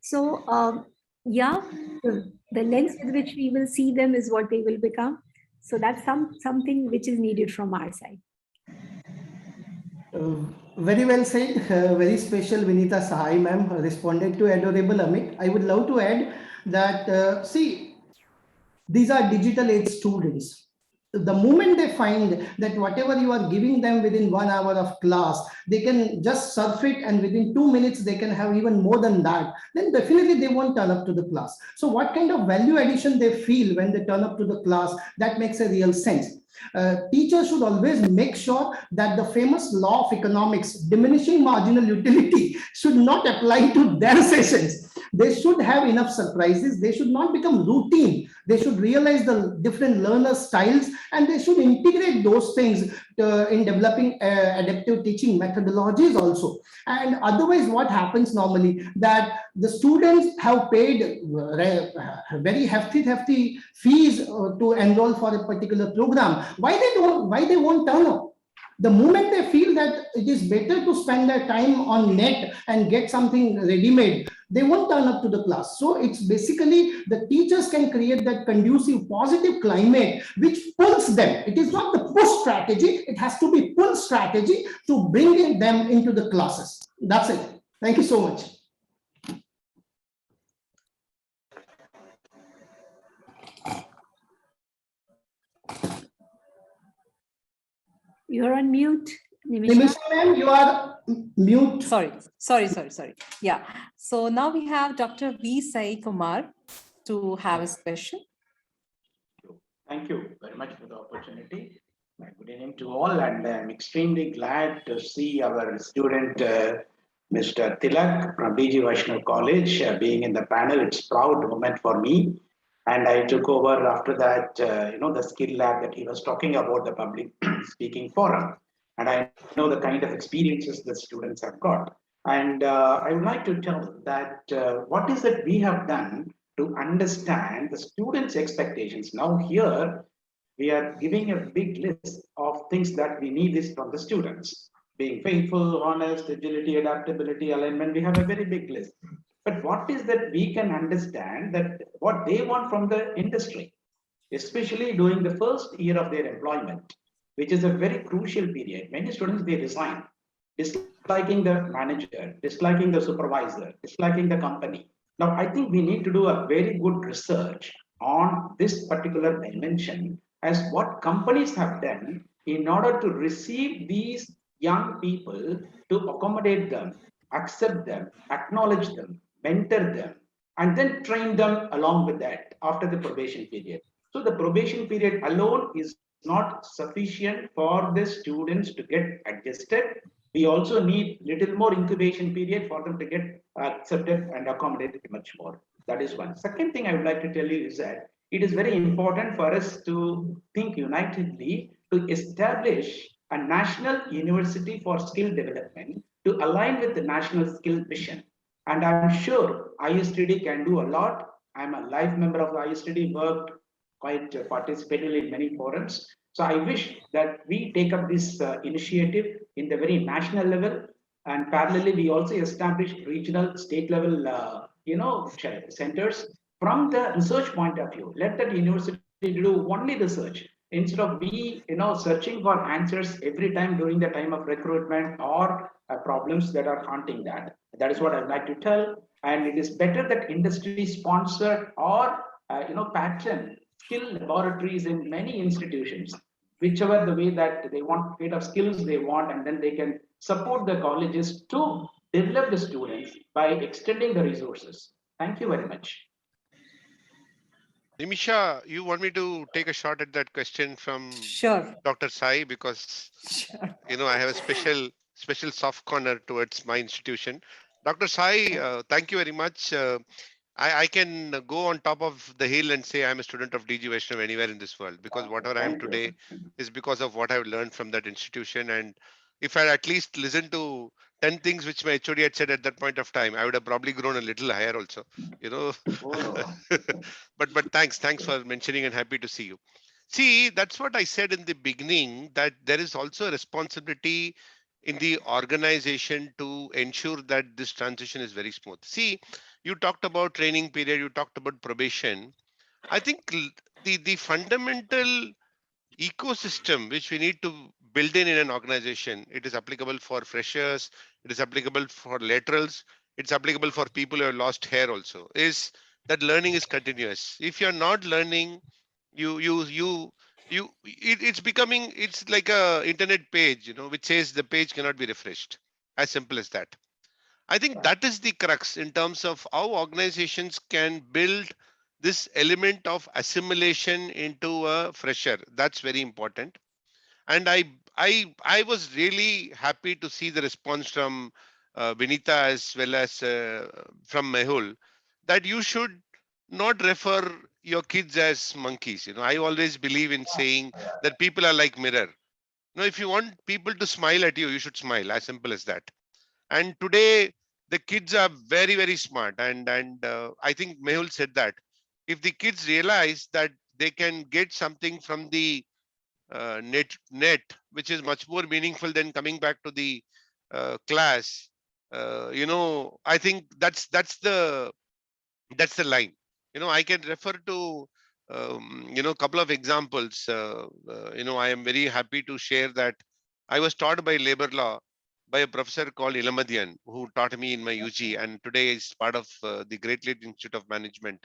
So yeah, the lens with which we will see them is what they will become. So that's something which is needed from our side. Very well said. Very special, Vinita Sahay ma'am responded to adorable Amit. I would love to add that, see, these are digital age students. The moment they find that whatever you are giving them within 1 hour of class, they can just surf it and within 2 minutes they can have even more than that, then definitely they won't turn up to the class. So what kind of value addition they feel when they turn up to the class, that makes a real sense. Teachers should always make sure that the famous law of economics, diminishing marginal utility, should not apply to their sessions. They should have enough surprises. They should not become routine. They should realize the different learner styles, and they should integrate those things in developing adaptive teaching methodologies also. And otherwise, what happens normally, that the students have paid very hefty fees to enroll for a particular program. Why they won't turn up? The moment they feel that it is better to spend their time on net and get something ready-made, they won't turn up to the class. So it's basically the teachers can create that conducive, positive climate which pulls them. It is not the push strategy, it has to be pull strategy to bring them into the classes. That's it. Thank you so much. You're on mute, Nimiisha. Nimiisha ma'am, you are mute. Sorry. Yeah. So now we have Dr. V. Sai Kumar to have his question. Thank you very much for the opportunity. Good evening to all, and I'm extremely glad to see our student, Mr. Thilak from BG Vaishnav College, being in the panel. It's a proud moment for me. And I took over after that, the skill lab that he was talking about, the public speaking forum. And I know the kind of experiences the students have got. And I would like to tell that what is it we have done to understand the students' expectations. Now here, we are giving a big list of things that we need is from the students. Being faithful, honest, agility, adaptability, alignment, we have a very big list. But what is that we can understand that what they want from the industry, especially during the first year of their employment, which is a very crucial period. Many students, they resign, disliking the manager, disliking the supervisor, disliking the company. Now, I think we need to do a very good research on this particular dimension as what companies have done in order to receive these young people, to accommodate them, accept them, acknowledge them, mentor them, and then train them along with that after the probation period. So the probation period alone is not sufficient for the students to get adjusted. We also need little more incubation period for them to get accepted and accommodated much more. That is one. Second thing I would like to tell you is that it is very important for us to think unitedly to establish a national university for skill development to align with the national skill vision. And I'm sure ISTD can do a lot. I'm a life member of the ISTD, worked quite participated in many forums. So I wish that we take up this initiative in the very national level, and parallelly we also establish regional, state level, centers from the research point of view. Let that university do only research instead of we, searching for answers every time during the time of recruitment or problems that are haunting that. That is what I'd like to tell. And it is better that industry sponsored or pattern skill laboratories in many institutions, whichever the way that they want, kind of skills they want, and then they can support the colleges to develop the students by extending the resources. Thank you very much. Nimiisha, you want me to take a shot at that question from Sure. Dr. Sahay, because Sure. I have a special soft corner towards my institution. Dr. Sahay, thank you very much. I can go on top of the hill and say I'm a student of DG Vaishnav anywhere in this world, because whatever I am Thank you. today is because of what I've learned from that institution. And if I at least listened to 10 things which my HOD had said at that point of time, I would have probably grown a little higher also, you know. Oh, But thanks for mentioning, and happy to see you. See, that's what I said in the beginning, that there is also a responsibility in the organization to ensure that this transition is very smooth. See, you talked about training period, you talked about probation. I think the fundamental ecosystem which we need to build in an organization, it is applicable for freshers, it is applicable for laterals, it's applicable for people who have lost hair also, is that learning is continuous. If you're not learning, it's becoming, it's like a internet page, which says the page cannot be refreshed. As simple as that. I think that is the crux in terms of how organizations can build this element of assimilation into a fresher. That's very important. And I was really happy to see the response from Vinita as well as from Mehul, that you should not refer your kids as monkeys. I always believe in saying that people are like mirror. If you want people to smile at you, you should smile. As simple as that. And today the kids are very, very smart. And I think Mehul said that if the kids realize that they can get something from the net, which is much more meaningful than coming back to the class, I think that's the line. I can refer to couple of examples. I am very happy to share that I was taught by labor law by a professor called Ilamadian, who taught me in my UG, and today is part of the Great Lakes Institute of Management.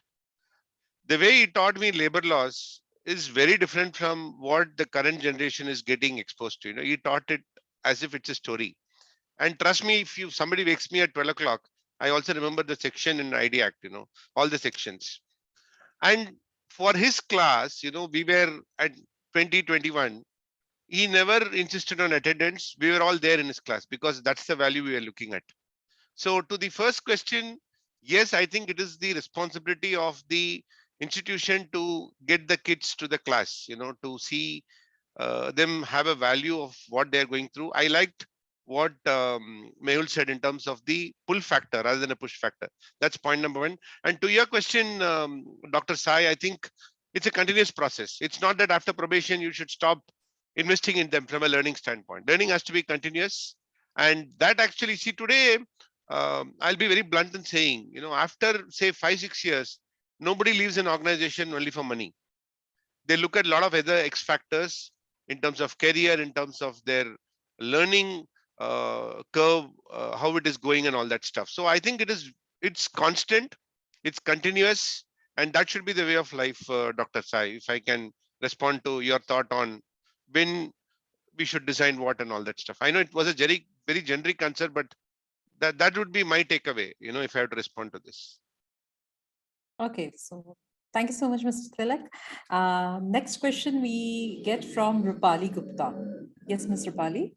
The way he taught me labor laws is very different from what the current generation is getting exposed to. He taught it as if it's a story. And trust me, if somebody wakes me at 12 o'clock, I also remember the section in ID Act, all the sections. And for his class, we were at 2021. He never insisted on attendance. We were all there in his class because that's the value we are looking at. So to the first question, yes, I think it is the responsibility of the institution to get the kids to the class, to see them have a value of what they're going through. I liked what Mehul said in terms of the pull factor rather than a push factor. That's point number one. And to your question, Dr. Sai, I think it's a continuous process. It's not that after probation, you should stop investing in them from a learning standpoint. Learning has to be continuous. And that actually, see, today, I'll be very blunt in saying, after say 5-6 years, nobody leaves an organization only for money. They look at a lot of other X factors in terms of career, in terms of their learning curve, how it is going and all that stuff. So I think it's constant, it's continuous, and that should be the way of life, Dr. Sai, if I can respond to your thought on when we should design what and all that stuff. I know it was a very, very generic answer, but that would be my takeaway, if I have to respond to this. Okay, so thank you so much, Mr. Thilak. Next question we get from Rupali Gupta. Yes, Ms. Rupali.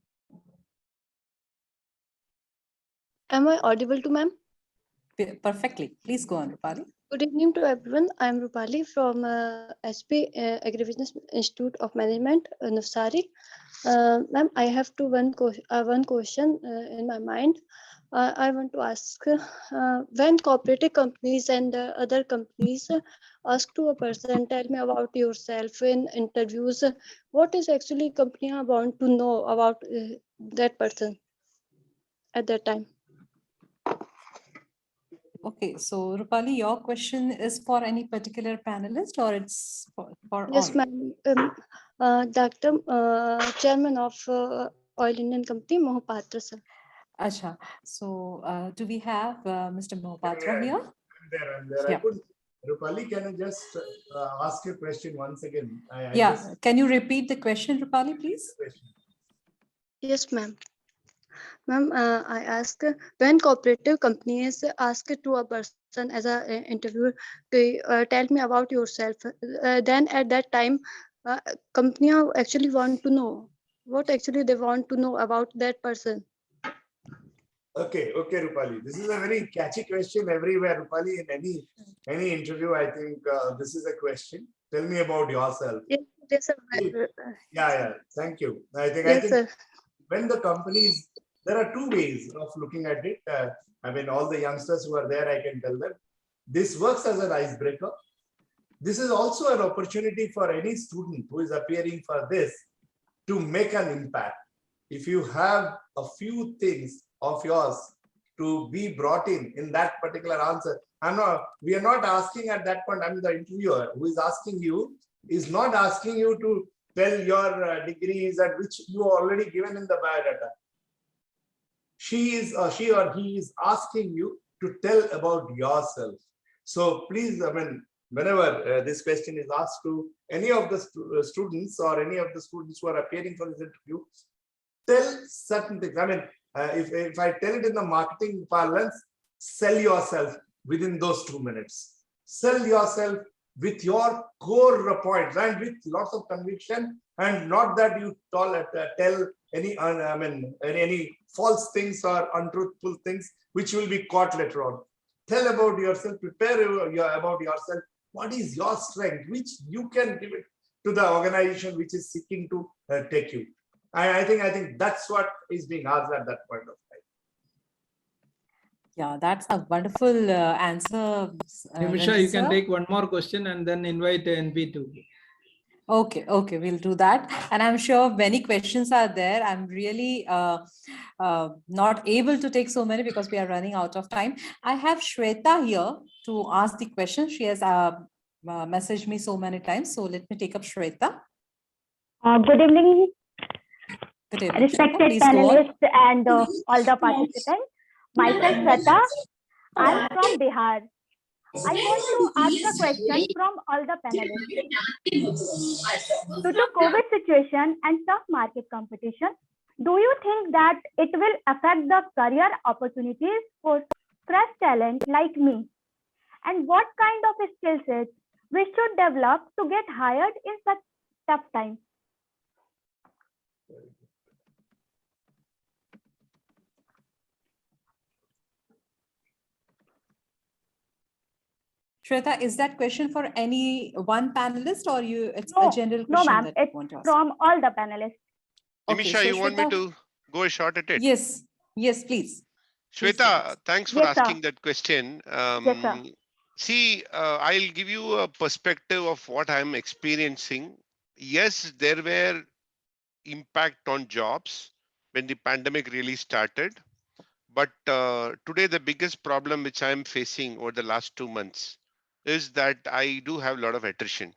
Am I audible to ma'am? Perfectly. Please go on, Rupali. Good evening to everyone. I am Rupali from SP Agribusiness Institute of Management, Navsari. Ma'am, I have one question in my mind. I want to ask, when cooperative companies and other companies ask to a person, tell me about yourself in interviews, what is actually company want to know about that person at that time? Okay, so Rupali, your question is for any particular panelist or it's for Yes, all? ma'am. Dr. Chairman of Oil Indian Company, Mohapatra, sir. Acha. So do we have Mr. Mohapatra here? I'm there. Yeah. Rupali, can you just ask your question once again? Can you repeat the question, Rupali, please? Yes, ma'am. Ma'am, I ask when cooperative companies ask to a person as a interviewer to tell me about yourself, then at that time, company actually want to know what actually they want to know about that person. Okay, okay, Rupali. This is a very catchy question everywhere, Rupali. In any interview, I think this is a question. Tell me about yourself. Yes, sir. Yeah, yeah. Thank you. I think Yes, sir. when the companies, there are two ways of looking at it. I mean, all the youngsters who are there, I can tell them this works as an icebreaker. This is also an opportunity for any student who is appearing for this to make an impact. If you have a few things of yours to be brought in that particular answer, we are not asking at that point, I'm the interviewer who is asking you, is not asking you to tell your degrees at which you are already given in the biodata. She or he is asking you to tell about yourself. So please, I mean, whenever this question is asked to any of the students or any of the students who are appearing for this interview, tell certain things. I mean, if I tell it in the marketing parlance, sell yourself within those 2 minutes. Sell yourself with your core points and with lots of conviction, and not that you tell any false things or untruthful things which will be caught later on. Tell about yourself, prepare about yourself. What is your strength, which you can give it to the organization which is seeking to take you. I think that's what is being asked at that point of time. Yeah, that's a wonderful answer. Nimiisha, you can sir. take one more question and then invite NP to. Okay, we'll do that. And I'm sure many questions are there. I'm really not able to take so many because we are running out of time. I have Shweta here to ask the question. She has messaged me so many times. So let me take up Shweta. Good evening, Good evening, respected Shweta. Please go on. panelists and all the participants. Myself, Shweta. I'm from Bihar. I want to ask a question from all the panelists. Due to COVID situation and tough market competition, do you think that it will affect the career opportunities for fresh talent like me? And what kind of skill sets we should develop to get hired in such tough times? Shweta, is that question for any one panelist or it's No, a general question? no, ma'am. That It's you want to ask? from all the panelists. Okay, Nimiisha, so you want me Shweta- to go a shot at it? Yes, please. Please Shweta, thanks for Yes, sir. asking that question. Yes, sir. See, I'll give you a perspective of what I'm experiencing. Yes, there were impact on jobs when the pandemic really started. But today, the biggest problem which I'm facing over the last 2 months is that I do have a lot of attrition.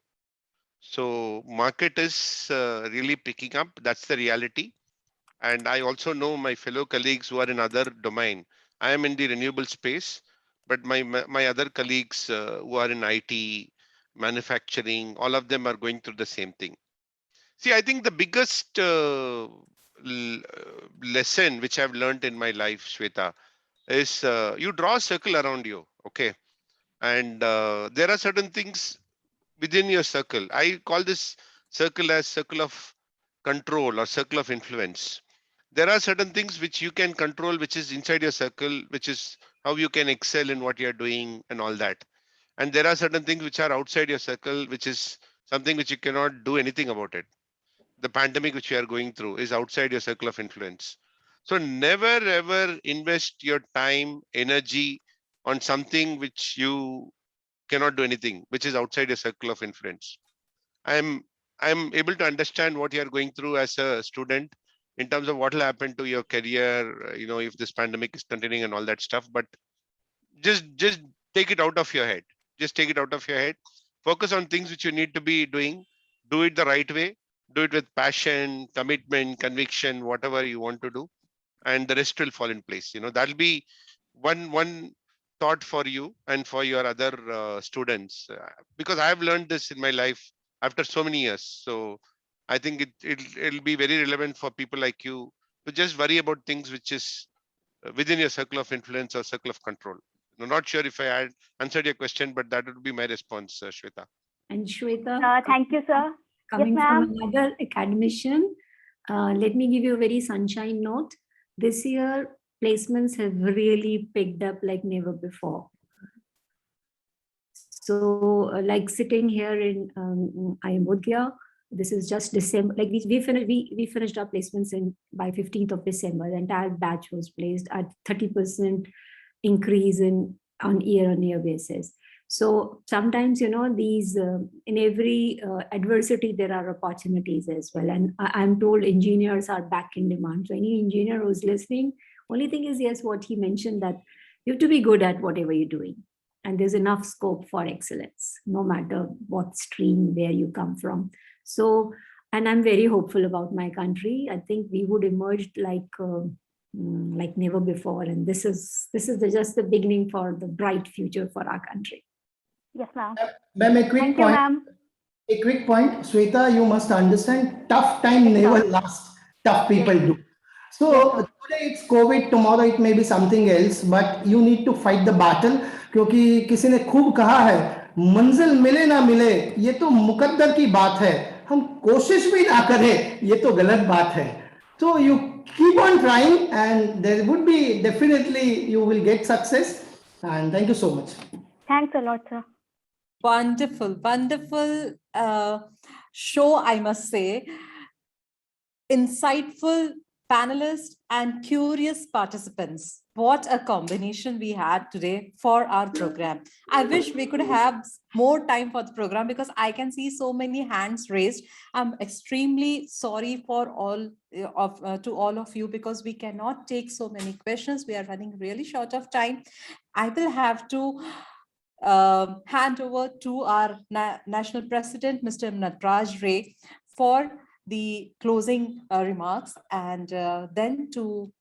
So market is really picking up. That's the reality. And I also know my fellow colleagues who are in other domain. I am in the renewable space, but my other colleagues who are in IT, manufacturing, all of them are going through the same thing. See, I think the biggest lesson which I've learned in my life, Shweta, is you draw a circle around you, okay? And there are certain things within your circle. I call this circle as circle of control or circle of influence. There are certain things which you can control, which is inside your circle, which is how you can excel in what you're doing and all that. And there are certain things which are outside your circle, which is something which you cannot do anything about it. The pandemic which you are going through is outside your circle of influence. So never ever invest your time, energy on something which you cannot do anything, which is outside your circle of influence. I'm able to understand what you are going through as a student in terms of what will happen to your career, if this pandemic is continuing and all that stuff. But just take it out of your head. Just take it out of your head. Focus on things which you need to be doing. Do it the right way. Do it with passion, commitment, conviction, whatever you want to do, and the rest will fall in place. That'll be one thought for you and for your other students, because I have learned this in my life after so many years. So I think it'll be very relevant for people like you to just worry about things which is within your circle of influence or circle of control. I'm not sure if I had answered your question, but that would be my response, Shweta. And Shweta, Thank you, sir. coming Yes, from ma'am. another academician, let me give you a very sunshine note. This year, placements have really picked up like never before. So, like sitting here in Ayodhya, this is just December. Like we finished our placements by 15th of December. The entire batch was placed at 30% increase on year-on-year basis. So sometimes, you know, these in every adversity there are opportunities as well. And I'm told engineers are back in demand. So any engineer who's listening, only thing is, yes, what he mentioned, that you have to be good at whatever you're doing. And there's enough scope for excellence, no matter what stream, where you come from. So, and I'm very hopeful about my country. I think we would emerge like never before. And this is just the beginning for the bright future for our country. Yes, ma'am. Ma'am, a quick Thank you, point. ma'am. A quick point, Shweta, you must understand, tough time never lasts. Tough people do. So today it's COVID, tomorrow it may be something else, but you need to fight the battle. क्योंकि किसी ने खूब कहा है, मंजिल मिले ना मिले, ये तो मुकद्दर की बात है. हम कोशिश भी ना करें, ये तो गलत बात है. So you keep on trying, and there would be definitely you will get success. And thank you so much. Thanks a lot, sir. Wonderful, wonderful show, I must say. Insightful panelists and curious participants. What a combination we had today for our program. I wish we could have more time for the program because I can see so many hands raised. I'm extremely sorry for all to all of you because we cannot take so many questions. We are running really short of time. I will have to hand over to our National President, Mr. Nataraj for the closing remarks, and then to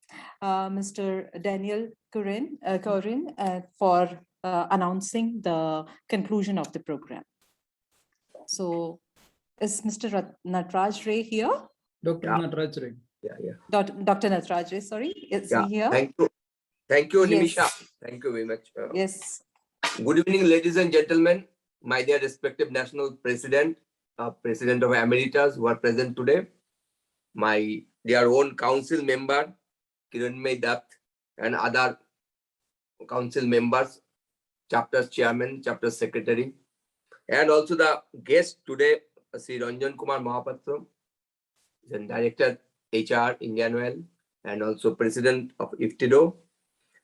Mr. Daniel KURIEN for announcing the conclusion of the program. So is Mr. Nataraj here? Dr. Nataraj Ray. Yeah. Dr. Nataraj Ray, sorry. Is he here? Thank you, Yes. Nimiisha. Thank you very much. Yes. Good evening, ladies and gentlemen, my dear respective national president, president of Emeritus who are present today, my dear own council member, Kiranmai, Datt, and other council members, chapter chairman, chapter secretary, and also the guest today, Sri Ranjan Kumar Mahapatra, the director, HR, Indian Oil, and also president of ISTD,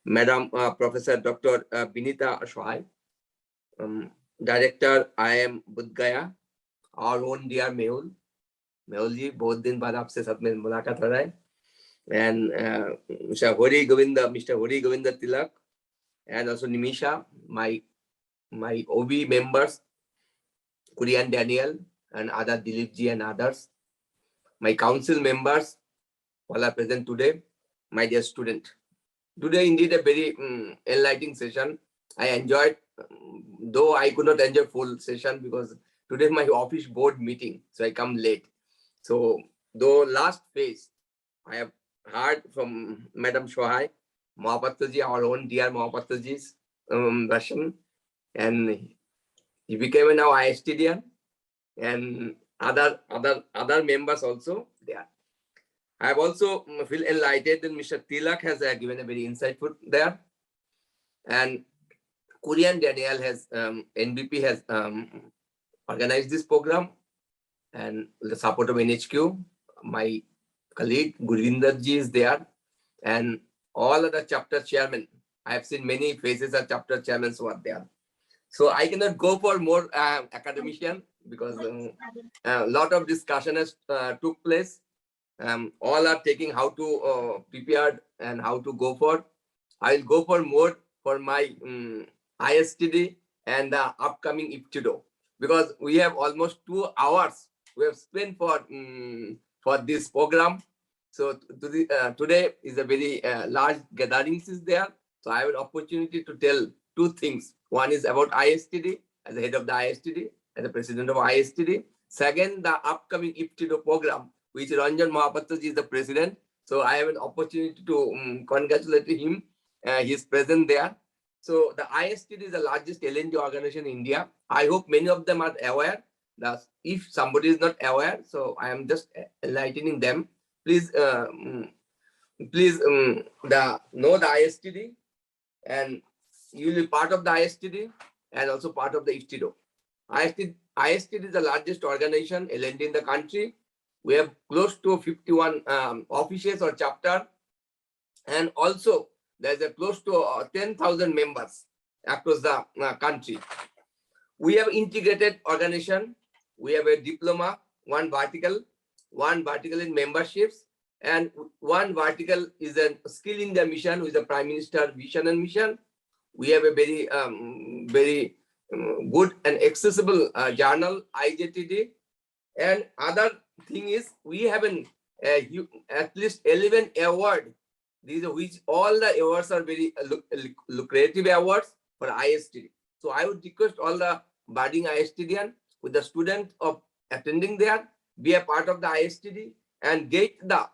Madam Professor Dr. Vinita Sahay, Director IIM Budgaya, our own dear Mehul. Mehul ji, बहुत दिन बाद आपसे साथ में मुलाकात हो रहा है, and Mr. Govinda Thilak, and also Nimiisha, my OB members, KURIEN Daniel, and other Dilip ji and others, my council members, all are present today, my dear student. Today, indeed, a very enlightening session. I enjoyed, though I could not enjoy full session because today my office board meeting, so I come late. So, though last phase, I have heard from Madam Sahay, Mahapatra ji, our own dear Mahapatra ji's version, and he became now ISTD, and other members also there. I have also feel enlightened that Mr. Thilak has given a very insightful there, and KURIEN Daniel has NBP has organized this program, and with the support of NHQ, my colleague Govinda ji is there, and all other chapter chairmen. I have seen many faces of chapter chairmen who are there. So I cannot go for more academician because a lot of discussion has took place. All are taking how to prepare and how to go for. I'll go for more for my ISTD and the upcoming ISTD because we have almost 2 hours we have spent for this program. So today is a very large gatherings is there. So I have an opportunity to tell 2 things. One is about ISTD as the head of the ISTD, as the president of ISTD. Second, the upcoming ISTD program, which Ranjan Mahapatra is the president. So I have an opportunity to congratulate him. He is present there. So the ISTD is the largest L&D organization in India. I hope many of them are aware. That if somebody is not aware, so I am just enlightening them. Please, please know the ISTD, and you will be part of the ISTD and also part of the ISTD. ISTD is the largest organization L&D in the country. We have close to 51 offices or chapter, and also there's a close to 10,000 members across the country. We have integrated organization. We have a diploma, one vertical in memberships, and one vertical is a skill in the mission with the Prime Minister vision and mission. We have a very good and accessible journal, ISTD. And other thing is we have at least 11 awards. These are which all the awards are very lucrative awards for ISTD. So I would request all the budding ISTDian with the student of attending there, be a part of the ISTD and get the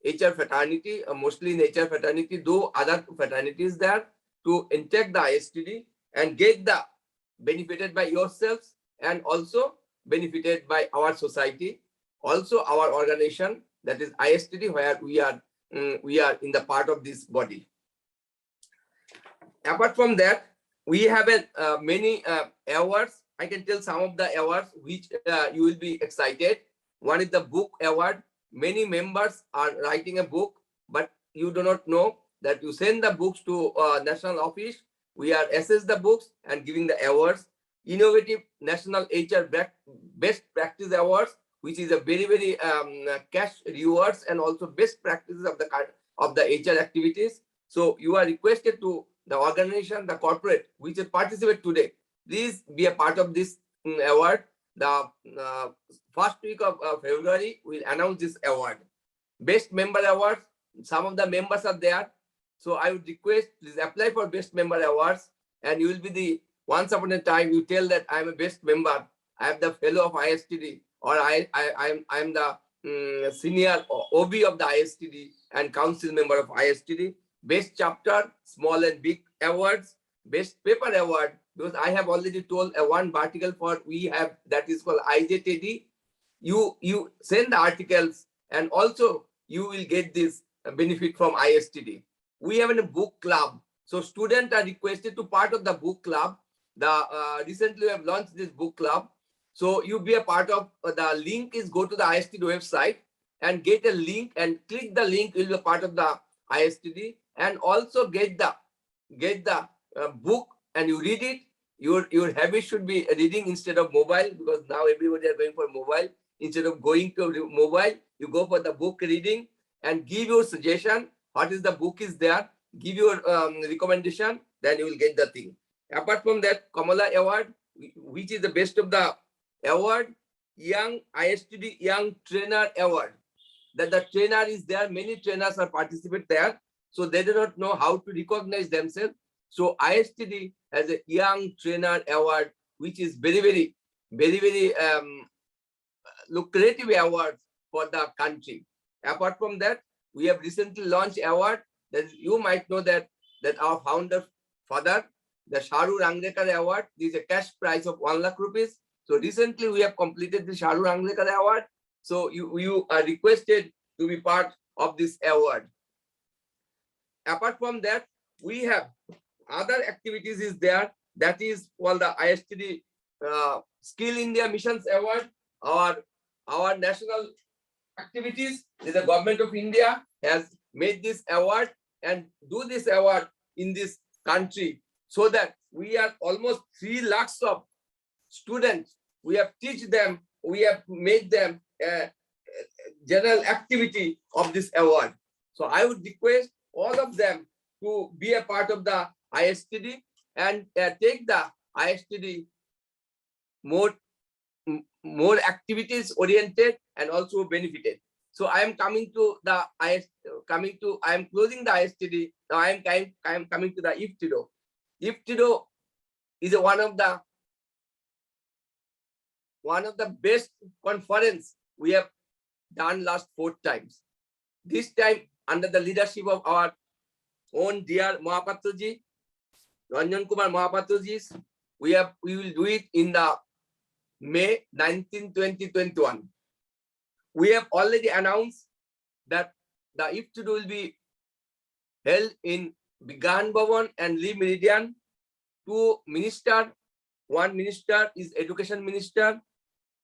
HR fraternity, mostly in HR fraternity, though other fraternities there, to intake the ISTD and get the benefited by yourselves and also benefited by our society, also our organization, that is ISTD, where we are in the part of this body. Apart from that, we have many awards. I can tell some of the awards which you will be excited. One is the book award. Many members are writing a book, but you do not know that you send the books to national office. We are assess the books and giving the awards. Innovative National HR Best Practice Awards, which is a very cash rewards and also best practices of the HR activities. So you are requested to the organization, the corporate, which will participate today. Please be a part of this award. The first week of February, we'll announce this award. Best Member Awards, some of the members are there. So I would request, please apply for Best Member Awards, and you will be the, once upon a time, you tell that I'm a best member, I am the fellow of ISTD, or I am the senior OB of the ISTD and council member of ISTD. Best Chapter, small and big awards. Best Paper Award, because I have already told one article for we have, that is called ISTD. You send the articles and also you will get this benefit from ISTD. We have a book club. So students are requested to part of the book club. Recently we have launched this book club. So you be a part of the link is go to the ISTD website and get a link and click the link, you'll be a part of the ISTD and also get the book and you read it. Your habit should be reading instead of mobile, because now everybody are going for mobile. Instead of going to mobile, you go for the book reading and give your suggestion. What is the book is there? Give your recommendation, then you will get the thing. Apart from that, Kamala Award, which is the best of the award, Young ISTD Young Trainer Award. That the trainer is there, many trainers are participate there, so they do not know how to recognize themselves. So ISTD has a Young Trainer Award, which is very lucrative award for the country. Apart from that, we have recently launched award that you might know that our founder father, the Sharu Ranglekar Award, this is a cash prize of 1 lakh rupees. So recently we have completed the Sharu Ranglekar Award. So you are requested to be part of this award. Apart from that, we have other activities is there. That is called the ISTD Skill India Missions Award. Our national activities, the government of India has made this award and do this award in this country, so that we are almost 3 lakhs of students. We have teach them, we have made them general activity of this award. So I would request all of them to be a part of the ISTD and take the ISTD more activities oriented and also benefited. So I am coming to the I am closing the ISTD. Now I am coming to the IFTIDO. IFTIDO is one of the best conference we have done last 4 times. This time under the leadership of our own dear Mahapatra ji, Ranjan Kumar Mahapatra ji, we will do it in the May 19, 2021. We have already announced that the ISTD will be held in Vigan Bhavan and Lee Meridian. Two ministers, one minister is Education Minister,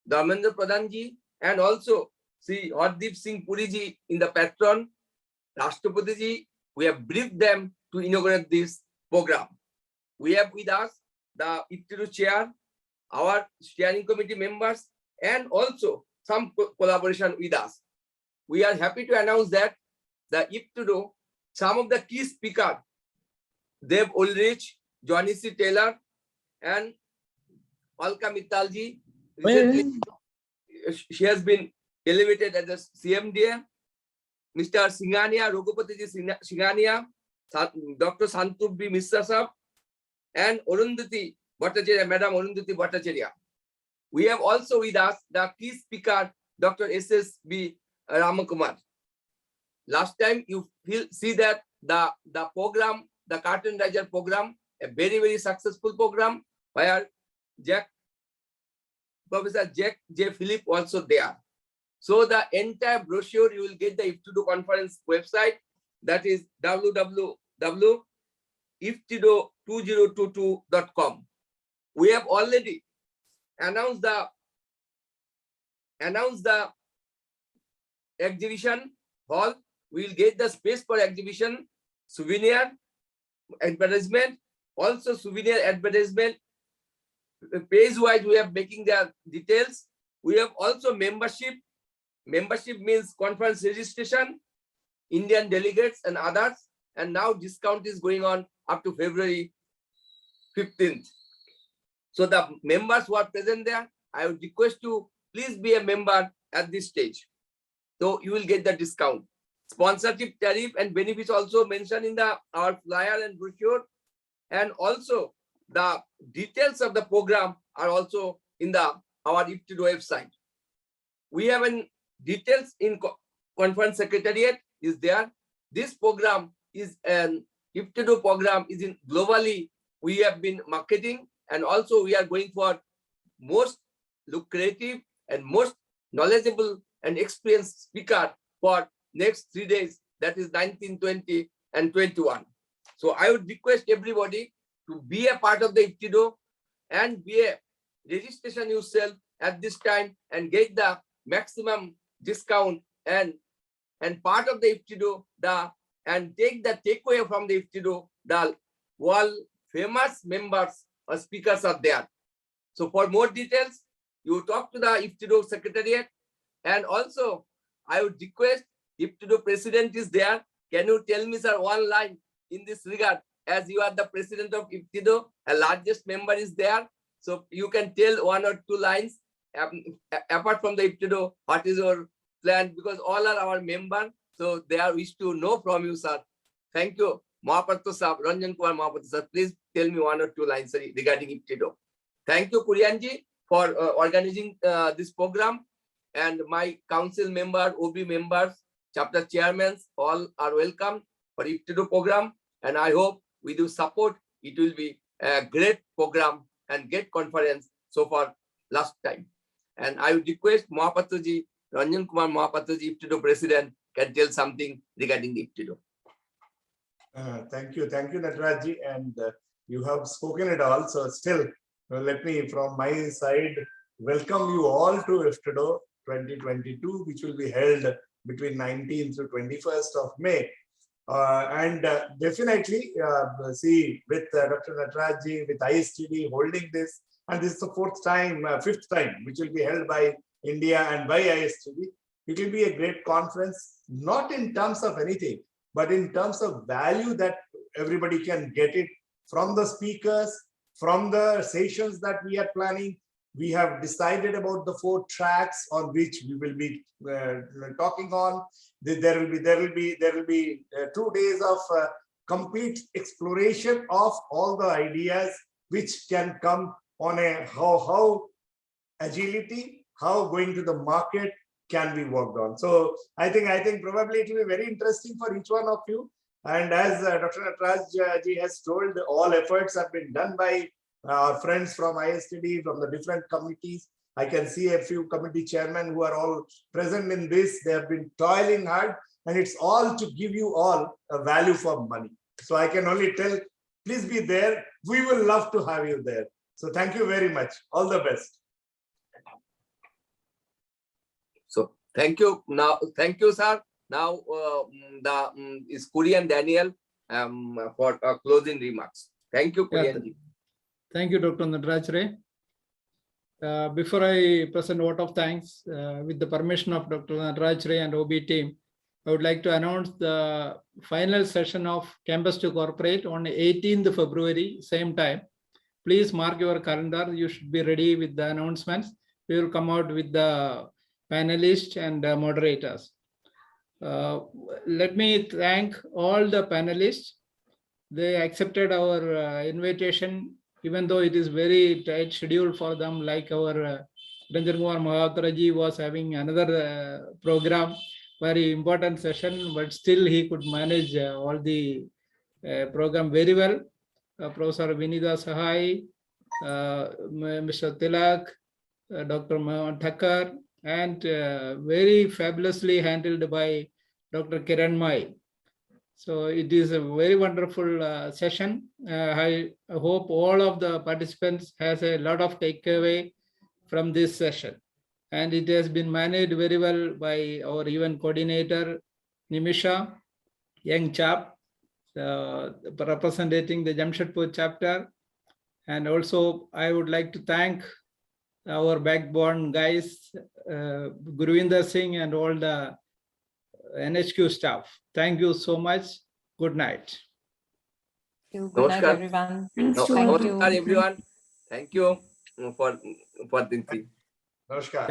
Dharmendra Pradhan ji, and also Sri Hardeep Singh Puri ji in the patron, Rashtrapati ji. We have briefed them to inaugurate this program. We have with us the ISTD chair, our steering committee members, and also some collaboration with us. We are happy to announce that the ISTD, some of the key speakers, Dev Ulrich, Johnny C. Taylor, and Alka Mittalji. Recently, she has been elevated as a CMDA. Mr. Singhania, Raghupatiji Singhania, Dr. Santub B. Mishra Sahab, and Arundhati Bhattacharya, Madam Arundhati Bhattacharya. We have also with us the key speaker, Dr. S.S.B. Ramakumar. Last time you see that the program, the Curtain Raiser program, a very, very successful program, where Professor Jack J. Philip also there. So the entire brochure you will get the ISTD conference website, that is www.iftdo2022.com. We have already announced the exhibition hall. We will get the space for exhibition, souvenir advertisement, also souvenir advertisement. Page-wise, we are making the details. We have also membership. Membership means conference registration, Indian delegates and others. And now discount is going on up to February 15th. So the members who are present there, I would request you, please be a member at this stage. So you will get the discount. Sponsorship tariff and benefits also mentioned in our flyer and brochure. And also the details of the program are also in our ISTD website. We have details in conference secretariat is there. This program is an ISTD program is in globally. We have been marketing, and also we are going for most lucrative and most knowledgeable and experienced speaker for next 3 days, that is 19, 20, and 21. So I would request everybody to be a part of the ISTD and be a registration yourself at this time and get the maximum discount and part of the ISTD and take the takeaway from the ISTD. The world famous members or speakers are there. So for more details, you talk to the ISTD secretariat, and also I would request ISTD president is there. Can you tell me, sir, one line in this regard, as you are the president of ISTD, a largest member is there. So you can tell 1 or 2 lines apart from the ISTD, what is your plan, because all are our members. So they are wish to know from you, sir. Thank you. Mohapatra sir, Ranjan Kumar Mohapatra sir, please tell me 1 or 2 lines regarding ISTD. Thank you, KURIEN ji, for organizing this program. And my council member, OB members, chapter chairmen, all are welcome for ISTD program. And I hope we do support. It will be a great program and great conference so far last time. And I would request Mohapatra ji, Ranjan Kumar Mohapatra ji, ISTD president, can tell something regarding the ISTD. Thank you, Nataraj ji, and you have spoken it all. So still, let me from my side welcome you all to ISTD 2022, which will be held between 19th to 21st of May. And definitely, see, with Dr. Nataraj ji, with ISTD holding this, and this is the 5th time, which will be held by India and by ISTD. It will be a great conference, not in terms of anything, but in terms of value that everybody can get it from the speakers, from the sessions that we are planning. We have decided about the 4 tracks on which we will be talking on. There will be 2 days of complete exploration of all the ideas which can come on a how agility, how going to the market, can be worked on. So I think probably it will be very interesting for each one of you. And as Dr. Nataraj ji has told, all efforts have been done by our friends from ISTD, from the different committees. I can see a few committee chairmen who are all present in this. They have been toiling hard, and it's all to give you all a value for money. So I can only tell, please be there. We will love to have you there. So thank you very much. All the best. So thank you. Now, thank you, sir. Now is KURIEN Daniel for closing remarks. Thank you, KURIEN ji. Thank you, Dr. Nataraj. Before I present vote of thanks, with the permission of Dr. Nataraj and OB team, I would like to announce the final session of Campus to Corporate on 18th February, same time. Please mark your calendar. You should be ready with the announcements. We will come out with the panelists and moderators. Let me thank all the panelists. They accepted our invitation, even though it is very tight schedule for them, like our Ranjan Mahapatra ji was having another program, very important session, but still he could manage all the program very well. Professor Vinita, Sahay, Mr. Thilak, Dr. Thakkar, and very fabulously handled by Dr. Kiranmai. So it is a very wonderful session. I hope all of the participants has a lot of takeaway from this session. And it has been managed very well by our event coordinator, Nimiisha, young chap, representing the Jamshedpur chapter. And also I would like to thank our backbone guys, Govinda Singh and all the NHQ staff. Thank you so much. Good night. Good night, Namaskar. everyone. Thanks to Thank all. you. Namaskar, everyone. Thank you for the thing. Namaskar.